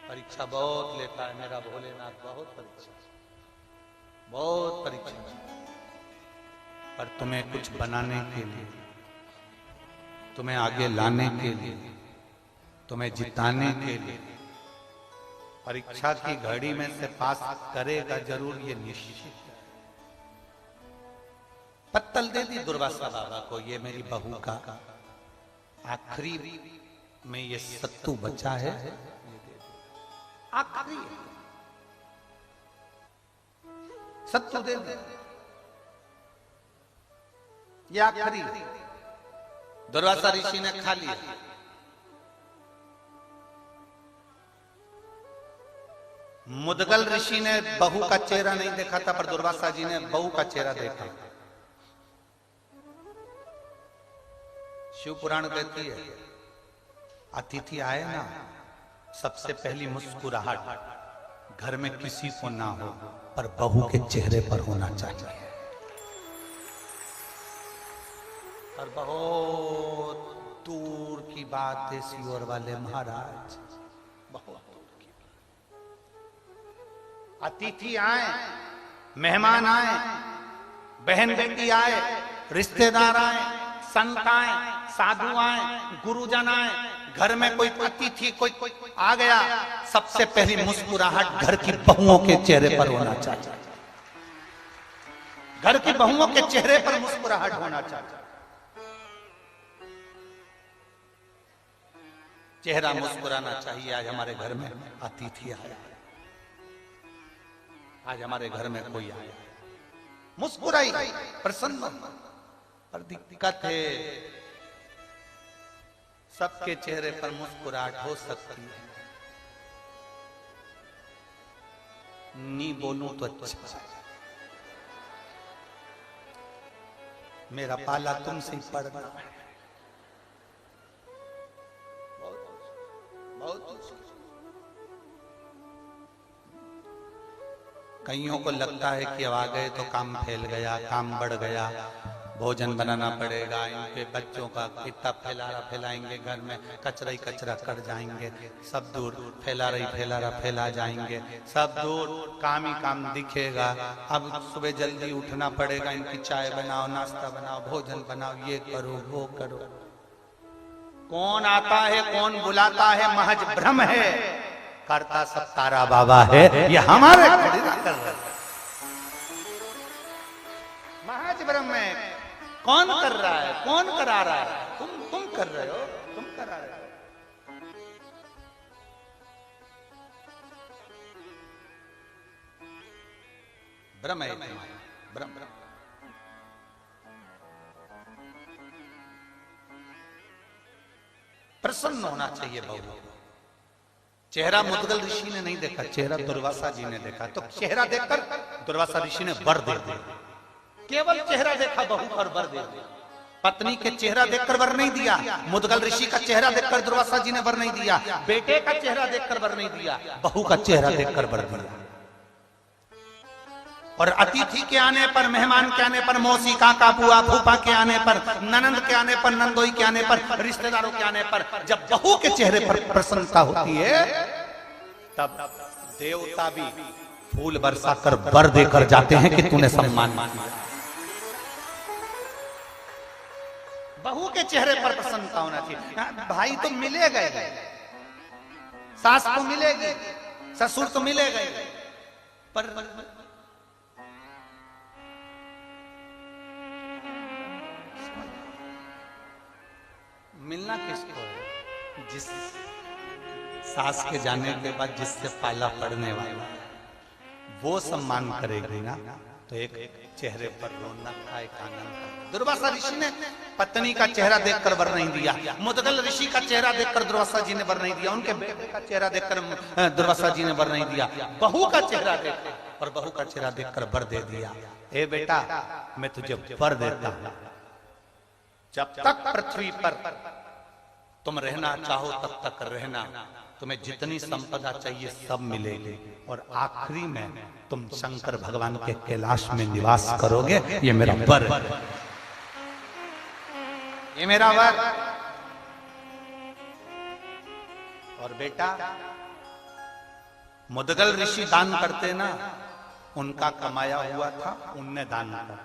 परीक्षा बहुत लेता है मेरा भोलेनाथ, बहुत परीक्षा, बहुत परीक्षा। पर तुम्हें कुछ बनाने के लिए, तुम्हें आगे लाने के लिए, तुम्हें जिताने के लिए परीक्षा की घड़ी में से पास करेगा जरूर, ये निश्चित है। पत्तल दे दी दुर्वासा बाबा को, ये मेरी बहू का आखिरी में ये सत्तू बचा है, आखिरी है, सत्तू दे दे, ये आखिरी है। दुर्वासा ऋषि ने खा लिया। मुदगल ऋषि ने बहू का चेहरा नहीं देखा था, पर दुर्वासा जी ने बहू का चेहरा देखा। शिव पुराण कहती है, अतिथि आए ना, सबसे पहली मुस्कुराहट घर में किसी को ना हो, पर बहू के चेहरे पर होना चाहिए। और बहुत दूर की बात है सियोर वाले महाराज, बहुत दूर की बात। अतिथि आए, मेहमान आए, बहन बेटी आए, रिश्तेदार आए, संत आए, साधु आए, गुरुजन आए, घर में कोई अतिथि कोई आ गया, सबसे पहली मुस्कुराहट घर की बहुओं के चेहरे पर होना चाहिए। घर की बहुओं के चेहरे पर मुस्कुराहट होना चाहिए। चेहरा मुस्कुराना चाहिए। आज हमारे घर में अतिथि आया, आज हमारे घर में कोई आया, मुस्कुराई, प्रसन्न। पर दिक्कत है, सबके चेहरे पर मुस्कुराहट हो सकती है। नी बोलूं तो अच्छा, मेरा पाला तुमसे ही पड़ना है। कईयों को लगता है कि अब आ गए तो काम फैल गया, काम बढ़ गया, भोजन बनाना पड़ेगा, इनके बच्चों का कितना फैलाएंगे, घर में कचरा ही कचरा कर जाएंगे, सब दूर फैला जाएंगे, सब दूर काम ही काम दिखेगा। अब सुबह जल्दी उठना पड़ेगा, इनकी चाय बनाओ, नाश्ता बनाओ, भोजन बनाओ, ये करो वो करो। कौन आता है, कौन बुलाता है, महज भ्रम है, करता सब तारा बाबा है। ये हमारे महज भ्रम है। कौन कर रहा है, कौन करा रहा है? तुम कर रहे हो, तुम करा रहे हो। भ्रम है, भ्रम। प्रसन्न होना चाहिए बहु। चेहरा मुदगल ऋषि ने नहीं देखा, चेहरा दुर्वासा जी ने देखा। तो चेहरा देखकर दुर्वासा ऋषि ने वर दे दिया। केवल चेहरा देखा बहू पर वर दे दिया। पत्नी के चेहरा देखकर वर नहीं दिया, मुदगल ऋषि का चेहरा देखकर दुर्वासा जी ने वर नहीं दिया, बेटे का चेहरा देखकर वर नहीं दिया, बहू का चेहरा देखकर वर दिया। और अतिथि के आने पर, मेहमान के आने पर, मौसी काका बुआ फूफा के आने पर, ननंद के आने पर, नंदोई के आने पर, रिश्तेदारों के आने पर, जब बहू के चेहरे पर प्रसन्नता होती है, तब देवता भी फूल बरसाकर वर देकर जाते हैं कि तूने सम्मान किया। बहू के चेहरे पर प्रसन्नता होना चाहिए। भाई तो मिलेगा ही, सास तो मिलेगी, ससुर तो मिलेगा ही, पर मिलना किसको है? जिस सास के जाने के बाद जिससे पाला पड़ने वाला वो सम्मान करेगी ना, तो एक चेहरे पर रौनक का, एक आनंद। दुर्वासा ऋषि ने पत्नी का चेहरा देखकर वर नहीं दिया, मुदगल ऋषि का चेहरा देखकर दुर्वासा जी ने वर नहीं दिया, उनके बेटे का चेहरा देखकर दुर्वासा जी ने वर नहीं दिया, बहू का चेहरा देख और बहू का चेहरा देखकर वर दे दिया। ए बेटा, मैं तुझे वर देता हूं, जब तक पृथ्वी पर तुम रहना चाहो तब तक रहना, तुम्हें जितनी संपदा चाहिए सब मिलेगी, और आखिरी में तुम शंकर भगवान के कैलाश में निवास करोगे। ये मेरा वर है, ये मेरा वर। और बेटा, मुदगल ऋषि दान करते ना, उनका कमाया हुआ था, उनने दान किया।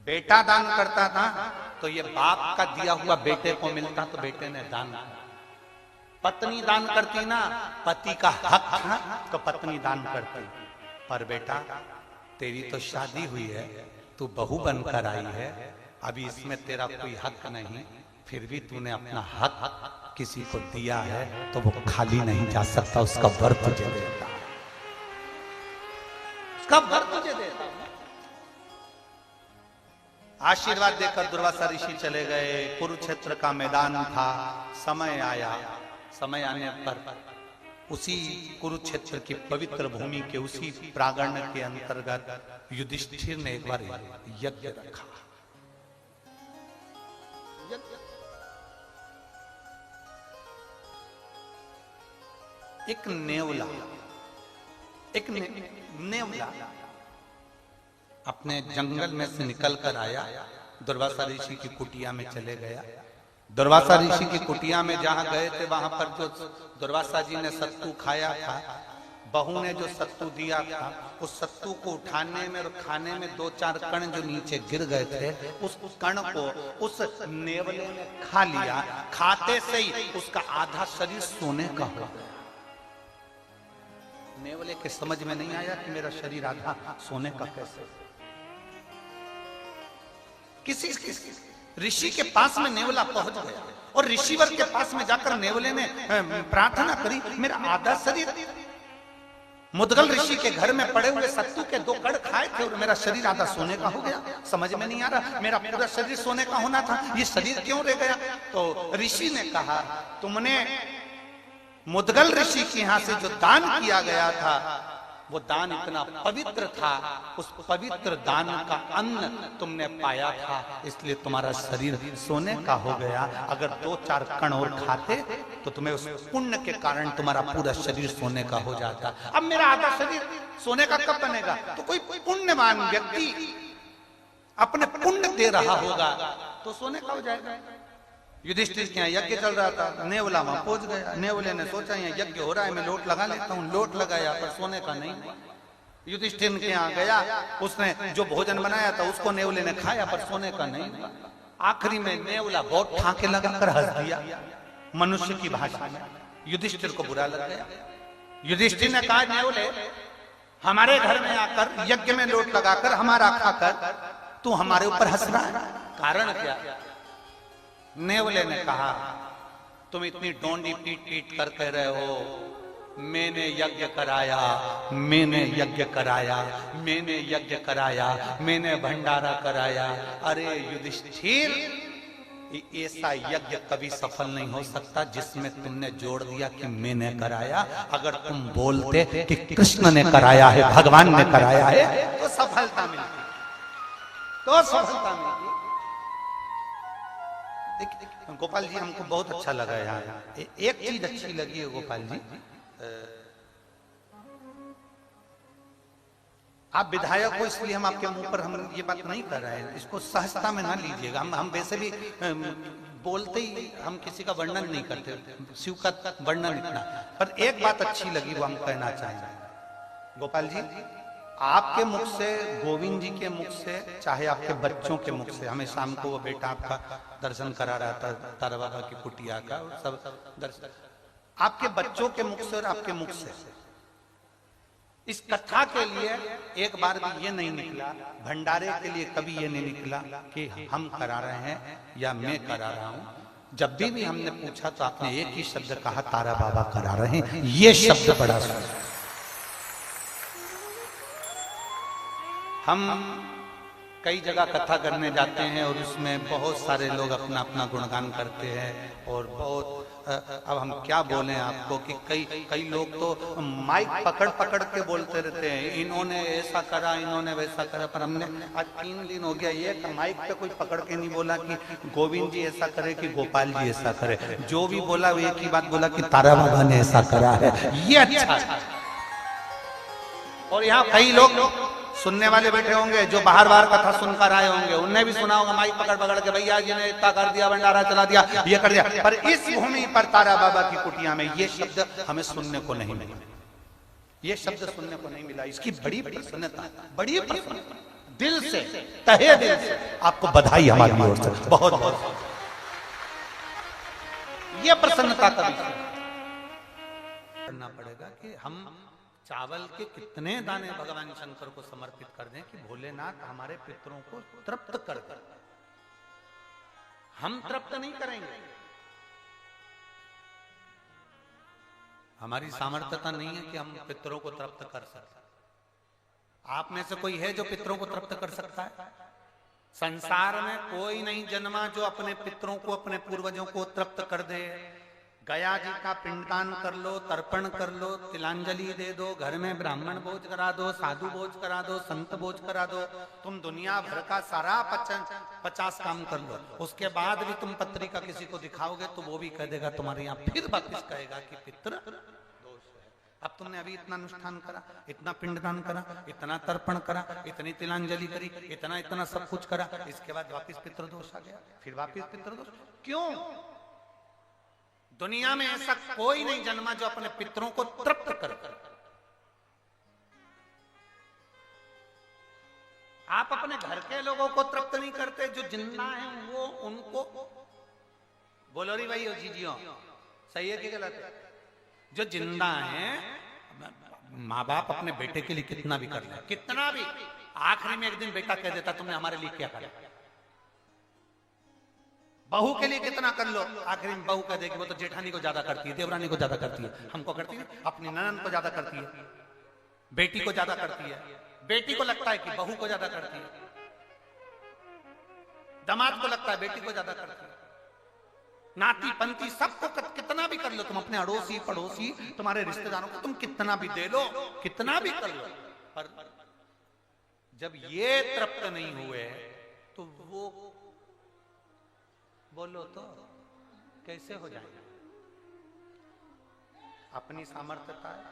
बेटा दान करता था तो ये बाप का दिया हुआ बेटे को मिलता, तो बेटे ने दान किया। पत्नी दान करती ना, पति का हक था तो पत्नी दान करती। पर बेटा, तेरी तो शादी हुई है, तू बहू बनकर आई है, अभी इसमें तेरा कोई हक नहीं, फिर भी तूने अपना हक किसी को दिया है तो वो खाली नहीं जा सकता, उसका वर तुझे देता, उसका वर तुझे देता। आशीर्वाद देकर दुर्वासा ऋषि चले गए। कुरुक्षेत्र का मैदान था। समय आया, समय आने पर उसी कुरुक्षेत्र की पवित्र भूमि के उसी प्रांगण के अंतर्गत युधिष्ठिर ने एक बार यज्ञ रखा। एक नेवला, एक नेवला अपने जंगल में से निकल कर आया, दुर्वासा ऋषि की कुटिया में चले गया। दुर्वासा ऋषि की कुटिया में जहां गए थे वहां पर जो दुर्वासा जी ने सत्तू खाया था, बहू ने जो सत्तू दिया था, उस सत्तू को उठाने में और खाने में 2-4 कण जो नीचे गिर गए थे, उस कण को उस नेवले ने खा लिया। खाते से ही उसका आधा शरीर सोने का हो गया। नेवले के समझ में नहीं आया कि मेरा शरीर आधा सोने का कैसे। किसी ऋषि के पास में नेवला पहुंच गया और ऋषिवर के पास में जाकर नेवले ने प्रार्थना करी, मेरा आधा शरीर मुदगल ऋषि के घर में पड़े हुए सत्तू के 2 कण खाए थे और मेरा शरीर आधा सोने का हो गया। समझ में नहीं आ रहा, मेरा पूरा शरीर सोने का होना था, ये शरीर क्यों रह गया? तो ऋषि ने कहा, तुमने मुदगल ऋषि के यहां से जो दान किया गया था वो दान इतना पवित्र था, उस पवित्र दान का अन्न तुमने पाया था, इसलिए तुम्हारा शरीर सोने का हो गया। अगर 2-4 कण और खाते तो तुम्हें उस पुण्य के कारण तुम्हारा पूरा शरीर सोने का हो जाता। अब मेरा आधा शरीर सोने का कब बनेगा? तो कोई पुण्यवान व्यक्ति अपने पुण्य दे रहा होगा तो सोने का हो जाएगा। युधिष्ठिर के यहाँ यज्ञ चल रहा था, नेवला वहां पहुंच गया। नेवले ने सोचा यहाँ यज्ञ हो रहा है, मैं लोट लगा लेता हूँ। लोट लगाया पर सोने का नहीं। युधिष्ठिर के यहाँ गया, उसने जो भोजन बनाया था उसको नेवले ने खाया पर सोने का नहीं। आखिरी में नेवला बहुत ठाके लगाकर हंस दिया मनुष्य की भाषा में। युधिष्ठिर को बुरा लग गया। युधिष्ठिर ने कहा, नेवले हमारे घर में आकर यज्ञ में लोट लगाकर हमारा खाकर तू हमारे ऊपर हंस रहा है, कारण क्या? नेवले ने कहा, तुम इतनी डोंडी पीट पीट कर कह रहे हो मैंने यज्ञ कराया, मैंने यज्ञ कराया, मैंने यज्ञ कराया, मैंने भंडारा कराया। अरे युधिष्ठिर, ऐसा यज्ञ कभी सफल नहीं हो सकता जिसमें तुमने जोड़ दिया कि मैंने कराया। अगर तुम बोलते कि कृष्ण ने कराया है, भगवान ने कराया है, तो सफलता मिलती, तो सफलता मिलती। गोपाल जी हमको बहुत अच्छा लगा यहाँ। एक चीज अच्छी लगी है गोपाल जी, आप विधायक हो इसलिए हम आपके मुंह पर हम ये बात नहीं कर रहे हैं, इसको सहजता में ना लीजिएगा। हम वैसे भी बोलते ही हम किसी का वर्णन नहीं करते, शिव का वर्णन इतना। पर एक बात अच्छी लगी वो हम कहना चाहेंगे। गोपाल जी, आपके मुख से, गोविंद जी के मुख से, चाहे आपके बच्चों के मुख से, हमें शाम को वो बेटा आपका दर्शन करा रहा था तारा बाबा की कुटिया का, सब दर्शन आपके बच्चों के मुख से और आपके मुख से इस कथा के लिए एक बार भी ये नहीं निकला, भंडारे के लिए कभी ये नहीं निकला कि हम करा रहे हैं या मैं करा रहा हूं। जब भी हमने पूछा तो आपने एक ही शब्द कहा, तारा बाबा करा रहे हैं। ये शब्द बड़ा सुंदर। हम कई जगह कथा करने जाते हैं और उसमें बहुत सारे लोग अपना अपना गुणगान करते हैं और बहुत अब हम क्या बोलें आपको कि कई लोग तो माइक पकड़ पकड़ के बोलते रहते हैं, इन्होंने ऐसा करा, इन्होंने वैसा करा। पर हमने आज 3 दिन हो गया ये माइक पे कोई पकड़ के नहीं बोला कि गोविंद जी ऐसा करे कि गोपाल जी ऐसा करे। जो भी बोला वो एक ही बात बोला कि तारा बाबा ने ऐसा करा है। ये अच्छा है। और यहाँ कई लोग सुनने वाले बैठे होंगे जो बाहर कथा सुनकर आए होंगे, उनने भी सुना होगा माइक पकड़ पकड़ के, भैया जी ने इतना कर दिया, भंडारा चला दिया, ये कर दिया। पर इस भूमि पर तारा बाबा की कुटिया में ये शब्द हमें सुनने को नहीं मिला, ये शब्द सुनने को नहीं मिला। इसकी बड़ी प्रसन्नता, बड़ी प्रसन्नता, दिल से, तहे दिल से आपको बधाई हमारी ओर से, बहुत बहुत। ये प्रसन्नता कभी करना पड़ेगा कि हम चावल के कितने दाने भगवान शंकर को समर्पित कर दें कि भोलेनाथ हमारे पितरों को तृप्त कर दे। हम तृप्त नहीं करेंगे, हमारी सामर्थ्यता नहीं है कि हम पितरों को तृप्त कर सकते। आप में से कोई है जो पितरों को तृप्त कर सकता है? संसार में कोई नहीं जन्मा जो अपने पितरों को, अपने पूर्वजों को तृप्त कर दे। गया जी का पिंडदान कर लो, तर्पण कर लो, तिलांजलि दे दो, घर में ब्राह्मण भोज करा दो, साधु भोज करा दो, संत भोज करा दो, तुम दुनिया भर का सारा 50 काम कर लो, उसके बाद भी तुम पत्री का किसी को दिखाओगे तो वो भी कह देगा तुम्हारे यहाँ, फिर वापिस कहेगा कि पितृ दोष है। अब तुमने अभी इतना अनुष्ठान करा, इतना पिंडदान करा, इतना तर्पण करा, इतनी तिलांजलि करी, इतना इतना सब कुछ करा, इसके बाद वापिस पितृदोष आ गया, फिर वापिस पितृदोष। क्यों? दुनिया में ऐसा कोई नहीं जन्मा जो अपने पितरों को तृप्त कर। आप अपने घर के लोगों को तृप्त नहीं करते, जो जिंदा हैं वो उनको बोलो री भाई, जीजियो सही है कि गलत है? जो जिंदा हैं, माँ बाप अपने बेटे के लिए कितना भी कर ले, कितना भी, आखिरी में एक दिन बेटा कह देता तुमने हमारे लिए क्या करा। बहू के लिए कितना कर लो, आखिरी में बहू कह देगी वो तो जेठानी को ज्यादा करती है, देवरानी को ज्यादा करती है, हमको करती है, अपनी ननद को ज्यादा करती है, बेटी को ज्यादा करती है, बेटी को लगता है कि बहू को ज्यादा करती है, दामाद को लगता है बेटी को ज्यादा करती है, नाती पंती सबको कितना भी कर लो तुम, अपने अड़ोसी पड़ोसी तुम्हारे रिश्तेदारों को तुम कितना भी दे लो, कितना भी कर लो, पर जब ये तृप्त नहीं हुए तो वो बोलो तो कैसे हो जाएगा? अपनी सामर्थ्यता है,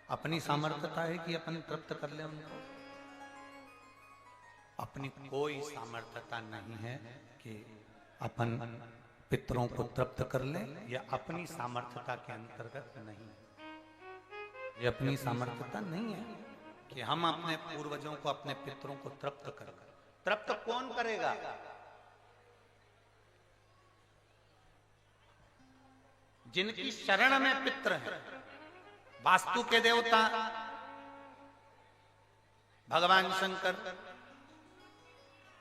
अपनी सामर्थ्यता है कि अपन तृप्त कर ले उनको? अपनी कोई सामर्थ्यता नहीं है कि अपन पितरों को तृप्त कर ले, या अपनी सामर्थ्यता के अंतर्गत नहीं, ये अपनी सामर्थ्यता नहीं है कि हम अपने पूर्वजों को, अपने पितरों को तृप्त कर। तृप्त कौन करेगा? जिनकी शरण में पित्र है। वास्तु के देवता भगवान शंकर,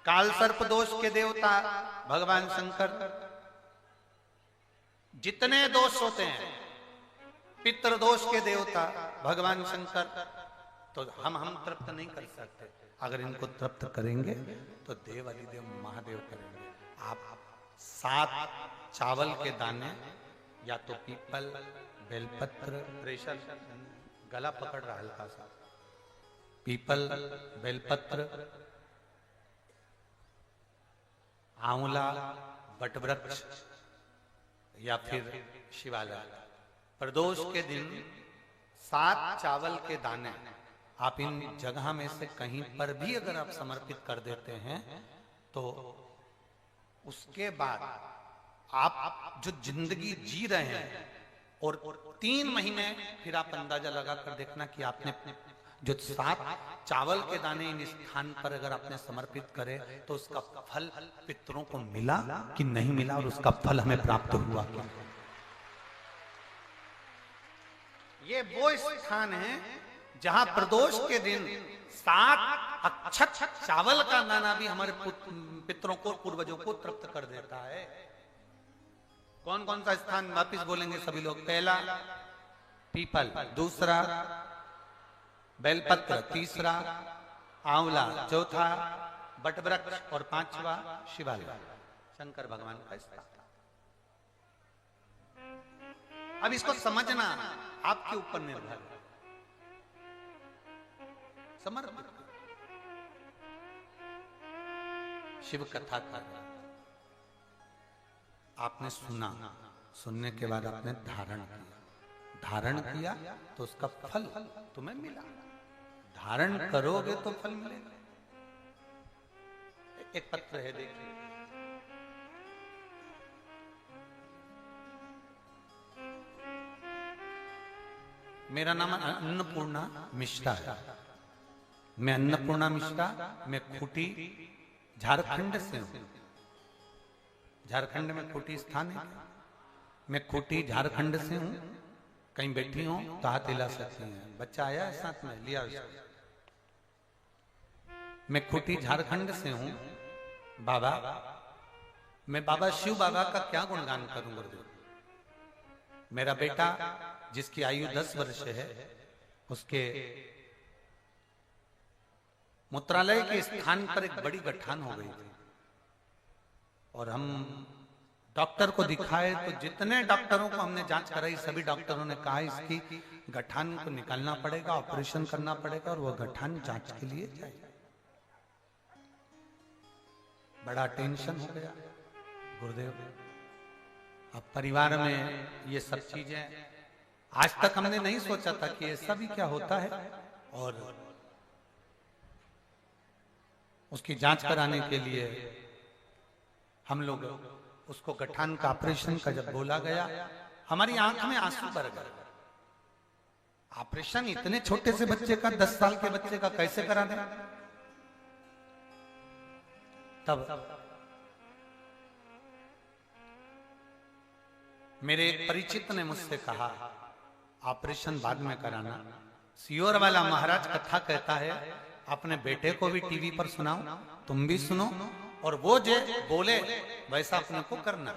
काल सर्प दोष के देवता भगवान शंकर, जितने दोष होते हैं पितृ दोष के देवता भगवान शंकर, तो हम तृप्त नहीं कर सकते। अगर इनको तृप्त करेंगे तो देव अधिदेव महादेव करेंगे। आप 7 चावल के दाने, या तो पीपल, बेलपत्र, प्रेशर गला पकड़ रहा हल्का सा, पीपल, बेलपत्र, आंवला, बटवृक्ष या फिर शिवालय, प्रदोष के दिन 7 चावल के दाने आप इन जगह में से कहीं पर भी अगर आप समर्पित कर देते हैं तो उसके बाद आप जो जिंदगी जी रहे हैं और 3 महीने फिर आप अंदाजा लगा कर देखना कि आपने जो 7 चावल के दाने इन स्थान पर अगर आपने समर्पित करे तो उसका फल पितरों को मिला कि नहीं मिला, और उसका फल हमें प्राप्त हुआ क्या? ये वो स्थान है जहां प्रदोष के दिन 7 अक्षत चावल का दाना भी हमारे पितरों को, पूर्वजों को तृप्त कर देता है। कौन कौन सा स्थान वापिस बोलेंगे सभी लोग? पहला पीपल, दूसरा बेलपत्र, तीसरा आंवला, चौथा बटवृक्ष और 5वां शिवालय, शंकर भगवान का स्थान। अब इसको समझना आपके ऊपर निर्भर है। समर्पित शिव कथा का आपने सुना, सुनने के बाद आपने धारण किया तो उसका फल तुम्हें मिला। धारण करोगे तो फल मिलेगा। एक पत्र है, देखिए, मेरा नाम अन्नपूर्णा मिश्रा है। मैं अन्नपूर्णा मिश्रा, मैं खूंटी झारखंड से हूं। झारखंड में खूंटी स्थान है। मैं खूंटी झारखंड से हूं। कहीं बैठी हो तो हाथ हिला सकती हैं। बच्चा आया है साथ में, लिया उसको। मैं खूंटी झारखंड से हूं। बाबा मैं बाबा शिव बाबा का क्या गुणगान करूं गुरुदेव। मेरा बेटा जिसकी आयु 10 वर्ष है, उसके मूत्रालय के स्थान पर एक बड़ी गठान हो गई थी और हम डॉक्टर को दिखाए तो जितने डॉक्टरों को हमने जांच कराई सभी डॉक्टरों ने कहा इसकी गठान को निकालना पड़ेगा, ऑपरेशन करना पड़ेगा और वह गठान जांच के लिए जाएगा। बड़ा टेंशन हो गया गुरुदेव। अब परिवार में ये सब चीजें आज तक हमने नहीं सोचा था कि ऐसा भी क्या होता है। और उसकी जांच कराने के लिए हम लोग उसको गठान का ऑपरेशन का जब बोला गया, हमारी आंख में आंसू भर गए। ऑपरेशन इतने छोटे से बच्चे का, 10 साल के बच्चे का कैसे करा दे। तब मेरे एक परिचित ने मुझसे कहा ऑपरेशन बाद में कराना। सियोर वाला महाराज कथा कहता है अपने बेटे को भी टीवी पर सुनाओ, तुम भी सुनो और वो जो बोले वैसा अपने को करना।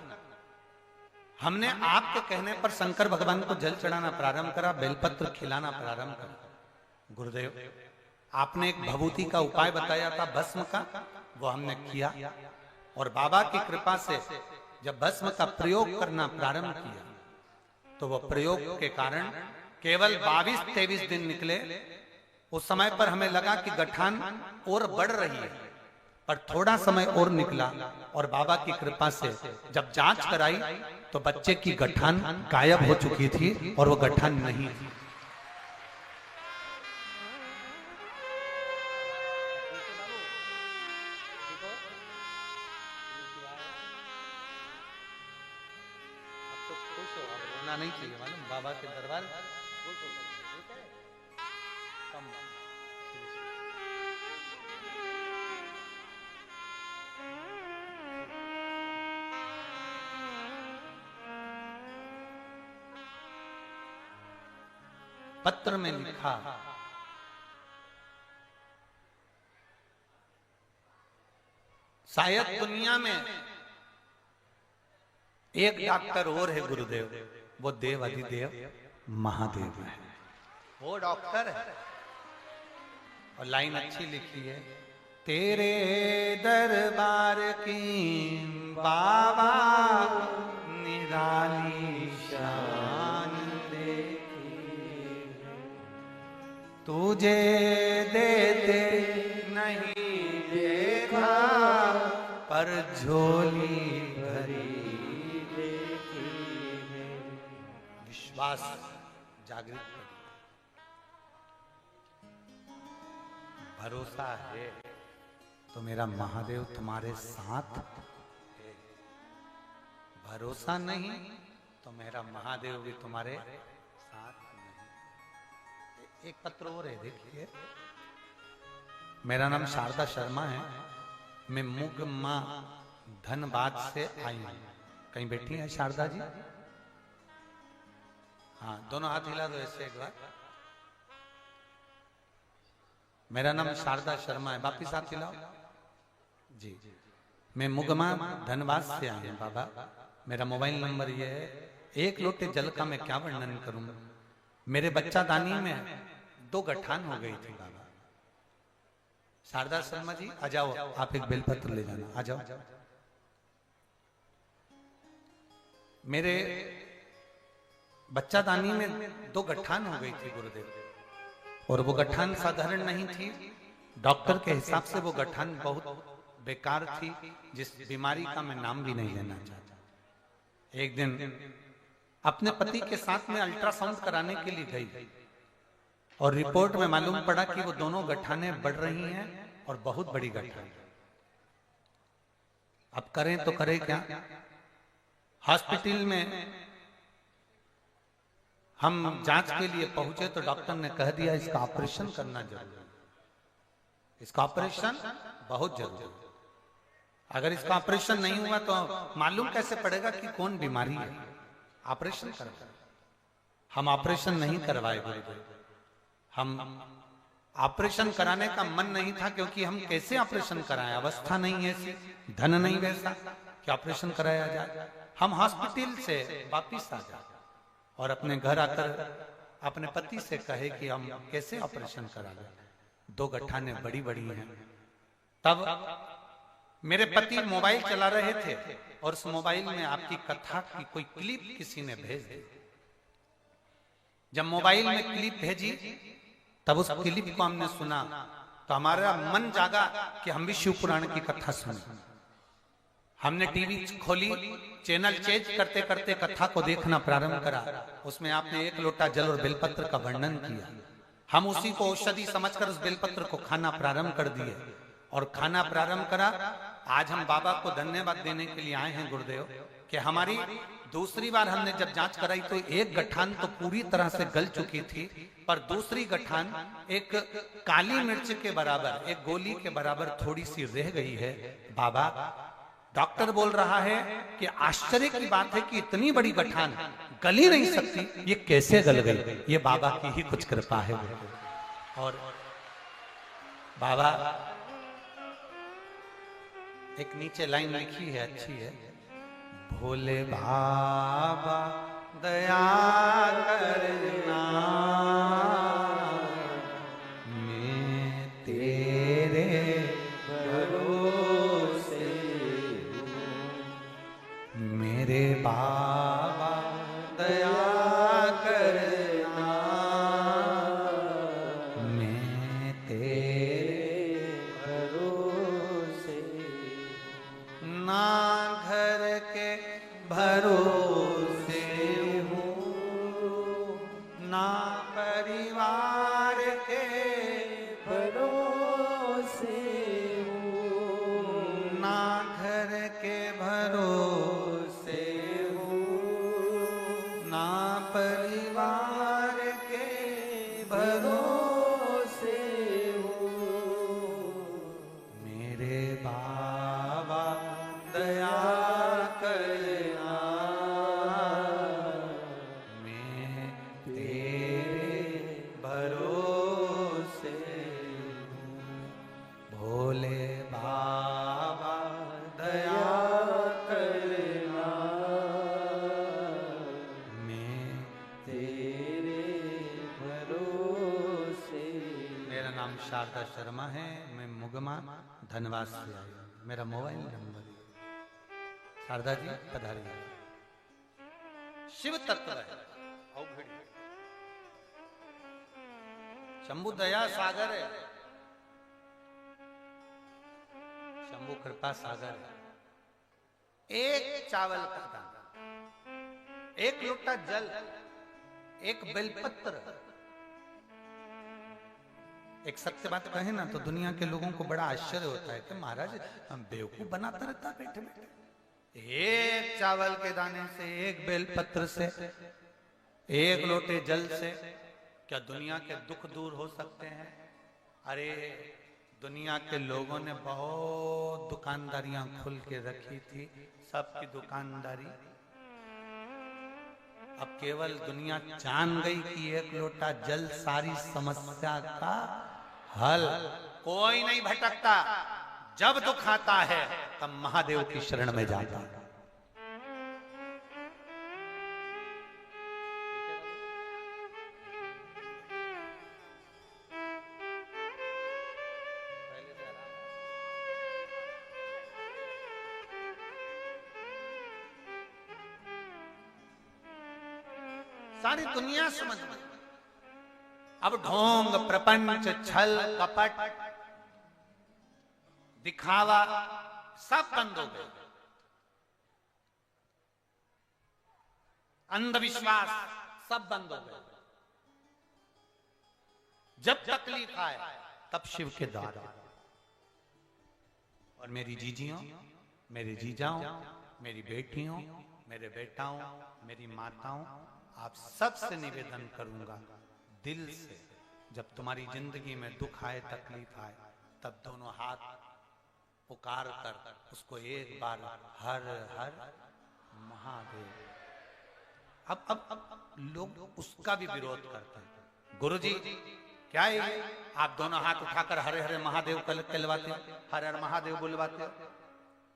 हमने आपके कहने पर शंकर भगवान को जल चढ़ाना प्रारंभ करा, बेलपत्र खिलाना प्रारंभ करा। गुरुदेव आपने एक भभूति का उपाय बताया था भस्म का, वो हमने किया और बाबा की कृपा से जब भस्म का प्रयोग करना प्रारंभ किया तो वो प्रयोग के कारण केवल 22-23 दिन निकले। उस समय पर हमें लगा कि गठान और बढ़ रही है, पर थोड़ा समय और निकला और बाबा की कृपा से जब जांच कराई तो बच्चे की गठान गायब हो चुकी थी और वो गठान नहीं थी। नहीं चाहिए मालूम बाबा के दरबार पत्र में लिखा शायद दुनिया में एक डॉक्टर और है गुरुदेव, वो देव अधिदेव महादेव है, वो डॉक्टर है। और लाइन अच्छी लिखी है, तेरे दरबार की बाबा निराली शान देखी, तुझे देते नहीं देखा पर झोली भरी देखी। विश्वास जागृत करिए, भरोसा है तो मेरा महादेव तुम्हारे साथ है, भरोसा नहीं तो मेरा महादेव भी तुम्हारे साथ नहीं। एक पत्र और है देखिए, मेरा नाम शारदा शर्मा है, मैं मुगमा धनबाद से आई हूं। कहीं बैठी है शारदा जी? हाँ, दोनों हाथ हिला दो ऐसे एक बार। मेरा नाम शारदा शर्मा है, वापिस हाथ हिलाओ जी। मैं मुगमा धनबाद से आई हूं बाबा, मेरा मोबाइल नंबर ये है। एक लोटे जल का मैं क्या वर्णन करूं, मेरे बच्चा दानी में 2 गठान हो गई थी बाबा। शारदा शर्मा जी आ जाओ, आप एक बेलपत्र ले जाना, आ जाओ। मेरे बच्चा दानी में 2 गठान हो गई थी गुरुदेव, और वो गठान साधारण नहीं थी। डॉक्टर के हिसाब से वो गठान बहुत बेकार थी, जिस बीमारी का मैं नाम भी नहीं लेना चाहता। एक दिन अपने पति के साथ में अल्ट्रासाउंड कराने के लिए गई और रिपोर्ट में मालूम पड़ा कि वो दोनों गठाने बढ़ रही हैं और बहुत बड़ी गठान। अब करें तो करें क्या? हॉस्पिटल में हम जांच के लिए पहुंचे तो डॉक्टर ने कह दिया इसका ऑपरेशन करना जरूरी है, इसका ऑपरेशन बहुत जरूरी है। अगर इसका ऑपरेशन नहीं हुआ तो मालूम कैसे पड़ेगा कि कौन बीमारी है? ऑपरेशन करना। हम ऑपरेशन नहीं करवाए गुरुदेव, हम ऑपरेशन कराने का मन नहीं था, क्योंकि हम कैसे ऑपरेशन कराएं, अवस्था नहीं ऐसी, धन नहीं वैसा कि ऑपरेशन कराया जाए। हम हॉस्पिटल से वापिस आ जाए और अपने घर आकर अपने पति से कहे कि हम कैसे ऑपरेशन करा लें, 2 गठानें बड़ी बड़ी हैं। तब मेरे पति मोबाइल चला रहे थे और उस मोबाइल में आपकी कथा की कोई क्लिप किसी ने भेज दी। जब मोबाइल में क्लिप भेजी तब उस क्लिप को हमने सुना तो हमारा मन जागा कि हम भी शिव पुराण की कथा सुने। हमने टीवी खोली, चैनल चेंज करते करते कथा को देखना प्रारंभ करा। उसमें आपने 1 लोटा जल और बेलपत्र का वर्णन किया। हम उसी को औषधि समझकर उस बेलपत्र को खाना प्रारंभ कर दिए और खाना प्रारंभ करा। आज हम बाबा को धन्यवाद देने के लिए आए हैं गुरुदेव कि हमारी दूसरी बार हमने जब जांच कराई तो 1 गठान तो पूरी तरह से गल चुकी थी, पर दूसरी गठान एक काली मिर्च के बराबर, एक गोली के बराबर थोड़ी सी रह गई है। बाबा, डॉक्टर बोल रहा है कि आश्चर्य की बात है कि इतनी बड़ी गठान गल ही नहीं सकती, ये कैसे गल गई? ये बाबा की ही कुछ कृपा है। और बाबा एक नीचे लाइन लिखी है, अच्छी है, भोले बाबा दया करना, मैं तेरे भरोसे, मेरे बाबा दया करना, मैं तेरे भरोसे, ना घर के भरोसे हूँ, ना परिवार के भरोसे हूँ, ना घर के भरोसे हूँ, ना परिवार के भरोसे हूँ, मेरे बाबा दया करना, मैं तेरे भरोसे हूँ, भोले बाबा दया करना, मैं तेरे भरोसे। मेरा नाम शारदा शर्मा है, मैं मुगमा धनवास से आई हूँ। मेरा मोबाइल नंबर है। शारदा जी पधारिए। शिव तत्व है, अवघड़ी शंभु दया सागर है, शंभु कृपा सागर है। 1 चावल का दाना, 1 लोटा जल, 1 बेलपत्र। एक सत्य बात कहे ना तो दुनिया के लोगों को बड़ा आश्चर्य होता है कि महाराज हम बेवकूफ बनाता रहता बैठे बैठे। 1 चावल के दाने से, 1 बेलपत्र से, 1 लोटे जल से क्या दुनिया के दुख दूर हो सकते हैं? अरे दुनिया के लोगों ने बहुत दुकानदारियां खुल के रखी थी, सबकी दुकानदारी अब केवल दुनिया जान गई कि 1 लोटा जल सारी समस्या का हल। कोई नहीं भटकता, जब दुख आता है तब महादेव की शरण में जाता है। सारी दुनिया समझ में अब ढोंग, प्रपंच, छल, कपट, दिखावा सब बंद हो गए। अंधविश्वास सब बंद हो गए। जब तकलीफ आए तब शिव के द्वार। और मेरी जीजियों, मेरे जीजाओं, मेरी बेटियों, मेरे बेटाओं, मेरी माताओं, आप सबसे निवेदन करूंगा दिल से, जब तुम्हारी जिंदगी में दुख आए, तकलीफ आए, तब दोनों हाथ पुकार कर उसको एक बार हर हर महादेव। अब लोग उसका भी विरोध करते हैं। गुरुजी क्या है आप दोनों हाथ उठाकर हरे हरे महादेव कहलवाते हो, हर हर महादेव बुलवाते हो?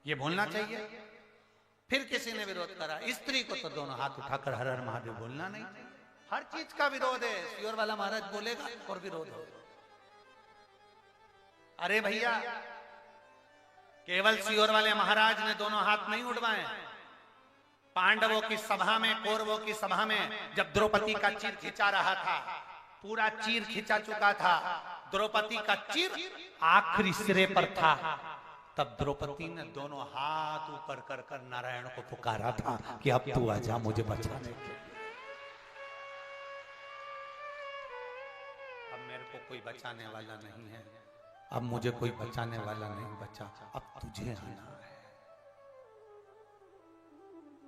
ये भूलना चाहिए। फिर किसी ने विरोध करा, स्त्री को तो दोनों हाथ उठाकर हर हर महादेव बोलना नहीं चाहिए। हर चीज का विरोध है, सियोर वाला महाराज बोलेगा और विरोध होगा। अरे भैया, केवल सियोर वाले महाराज ने दोनों हाथ नहीं उठवाए। पांडवों की सभा में, कौरवों की सभा में जब द्रौपदी का चीर खिंचा रहा था, पूरा चीर खिंचा चुका था, द्रौपदी का चीर आखिरी सिरे पर था, तब द्रौपदी ने दोनों हाथ ऊपर कर कर नारायण को पुकारा था कि अब तू आजा मुझे बचाने के। अब मेरे को कोई बचाने वाला नहीं है, अब मुझे कोई बचाने वाला नहीं बचा, अब तुझे आना है।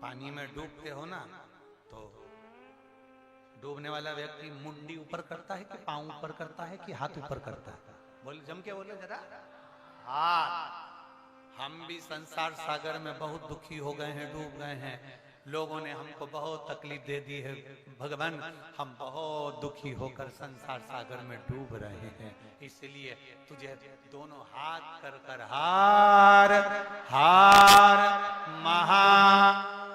पानी में डूबते हो ना, तो डूबने वाला व्यक्ति मुंडी ऊपर करता है कि पांव ऊपर करता है कि हाथ ऊपर करता है? बोले, जम के बोले जरा। हाथ। हम भी संसार सागर में बहुत दुखी हो गए हैं, डूब गए हैं। लोगों ने हमको बहुत तकलीफ दे दी है भगवान, हम बहुत दुखी होकर संसार सागर में डूब रहे हैं। इसलिए तुझे दोनों हाथ कर कर हार हार महादेव,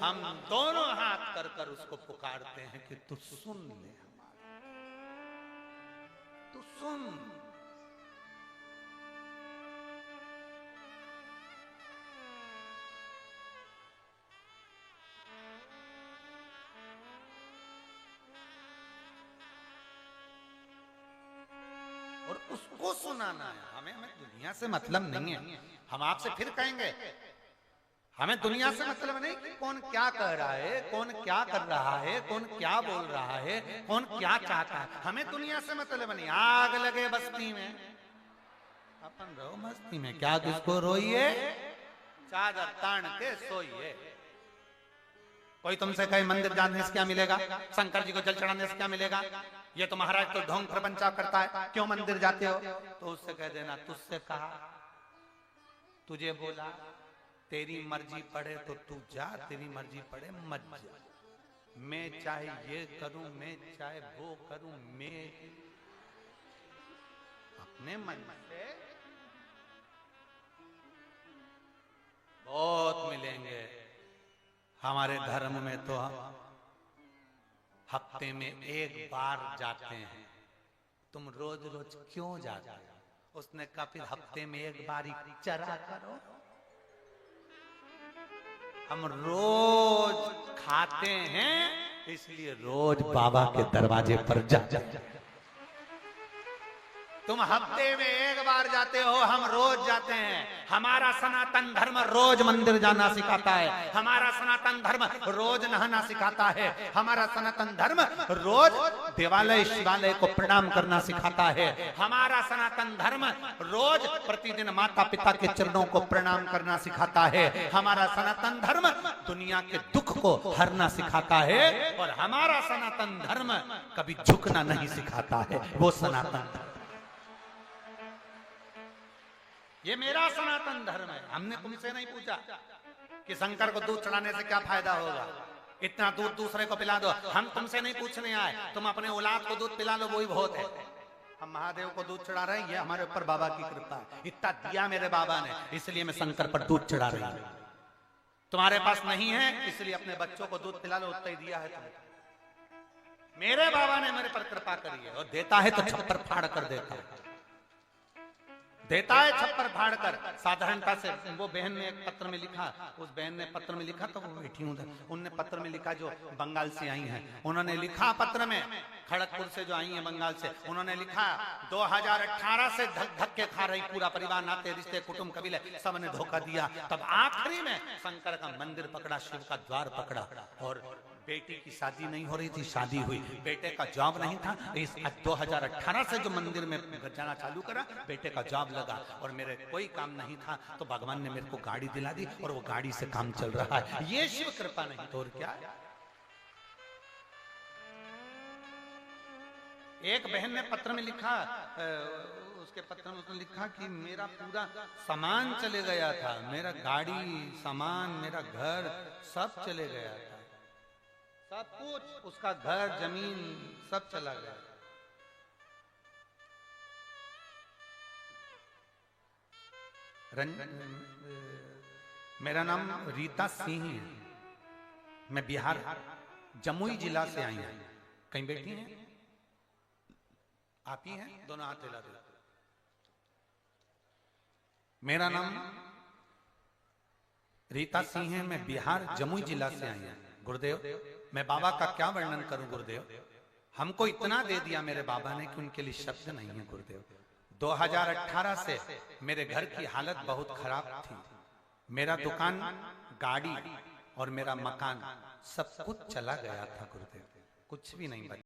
हम दोनों हाथ कर कर उसको पुकारते हैं कि तू सुन ले हमारा, तू सुन। और उसको सुनाना है। हमें दुनिया से मतलब नहीं है। हम आपसे फिर कहेंगे, हमें दुनिया से मतलब नहीं कि कौन क्या कह रहा है, कौन क्या कर रहा है, कौन क्या बोल रहा है, कौन क्या चाहता है। हमें दुनिया से मतलब नहीं। आग लगे बस्ती में, अपन रहो मस्ती में, क्या किसको रोइए, चादर तान के सोइए। कोई तुमसे कहे मंदिर जाने से क्या मिलेगा, शंकर जी को जल चढ़ाने से क्या मिलेगा, ये तो महाराज तो ढोंग प्रपंचा करता है, क्यों मंदिर जाते हो? तो उससे कह देना, तुझसे कहा, तुझे बोला, तेरी मर्जी पड़े तो तू जा, तेरी मर्जी पड़े मत जा। मैं चाहे ये करूं, मैं चाहे वो करूं, मैं अपने मन से बहुत मिलेंगे। हमारे धर्म में तो हफ्ते में एक बार जाते हैं, तुम रोज रोज क्यों जाते हो? उसने कहा फिर हफ्ते में एक बार ही चरा करो। हम रोज खाते हैं, इसलिए रोज बाबा के दरवाजे पर जाते हैं। तुम हफ्ते में एक बार जाते हो, हम रोज जाते हैं। हमारा सनातन धर्म रोज मंदिर जाना सिखाता है, हमारा सनातन धर्म रोज नहाना सिखाता है, हमारा सनातन धर्म रोज देवालय शिवालय को प्रणाम करना सिखाता है, हमारा सनातन धर्म रोज प्रतिदिन माता पिता के चरणों को प्रणाम करना सिखाता है, हमारा सनातन धर्म दुनिया के दुख को हरना सिखाता है, और हमारा सनातन धर्म कभी झुकना नहीं सिखाता है। वो सनातन धर्म, ये मेरा सनातन धर्म है। हमने तुमसे नहीं पूछा कि शंकर को दूध चढ़ाने से क्या फायदा होगा, इतना दूध दूसरे को पिला दो। हम तुमसे नहीं पूछने आए, तुम अपने औलाद को दूध पिला लो, वही बहुत है। हम महादेव को दूध चढ़ा रहे हैं, ये हमारे ऊपर बाबा की कृपा है। इतना दिया मेरे बाबा ने, इसलिए मैं शंकर पर दूध चढ़ा रही हूं। तुम्हारे पास नहीं है, इसलिए अपने बच्चों को दूध पिला लो, उतना ही दिया है तुम्हें। मेरे बाबा ने मेरे पर कृपा करी है, और देता है तो छप्पर फाड़ कर देता है, देता है छप्पर फाड़ कर। साधारणता से वो बहन ने एक पत्र में लिखा, उस बहन ने पत्र में लिखा, तो वो बैठी हूं, उनने पत्र में लिखा, जो बंगाल से आई हैं, उन्होंने लिखा पत्र में, खड़गपुर से जो आई हैं बंगाल से, उन्होंने लिखा 2018 से धक्के खा रही पूरा परिवार, नाते रिश्ते कुटुंब कबीले सबने धोखा दिया। तब आखिरी में शंकर का मंदिर पकड़ा, शिव का द्वार पकड़ा, और बेटी की शादी नहीं हो रही थी, शादी हुई। बेटे का जॉब नहीं था, इस 2018 से जो मंदिर में जाना चालू करा, बेटे का जॉब लगा, और मेरे कोई काम नहीं था, तो भगवान ने मेरे को गाड़ी दिला दी, और वो गाड़ी से काम चल रहा है। ये शिव कृपा नहीं तो और क्या। एक बहन ने पत्र में लिखा, उसके पत्र में उसने लिखा कि मेरा पूरा सामान चले गया था, मेरा गाड़ी, सामान, मेरा घर सब चले गया था, सब कुछ, उसका घर, जमीन सब चला गया। मेरा नाम रीता सिंह है। मैं बिहार जमुई जिला से आई हूं। कहीं बैठी हैं? आप ही हैं? दोनों हाथ हिला दो। मेरा नाम रीता सिंह है। मैं बिहार जमुई जिला से आई हूं। गुरुदेव, मैं बाबा का क्या वर्णन करूं गुरुदेव। हमको इतना दे दिया मेरे बाबा ने कि उनके लिए शब्द नहीं है गुरुदेव। 2018 से मेरे घर की हालत बहुत खराब थी। मेरा दुकान, गाड़ी और मेरा मकान सब कुछ चला गया था गुरुदेव। कुछ भी नहीं बचा।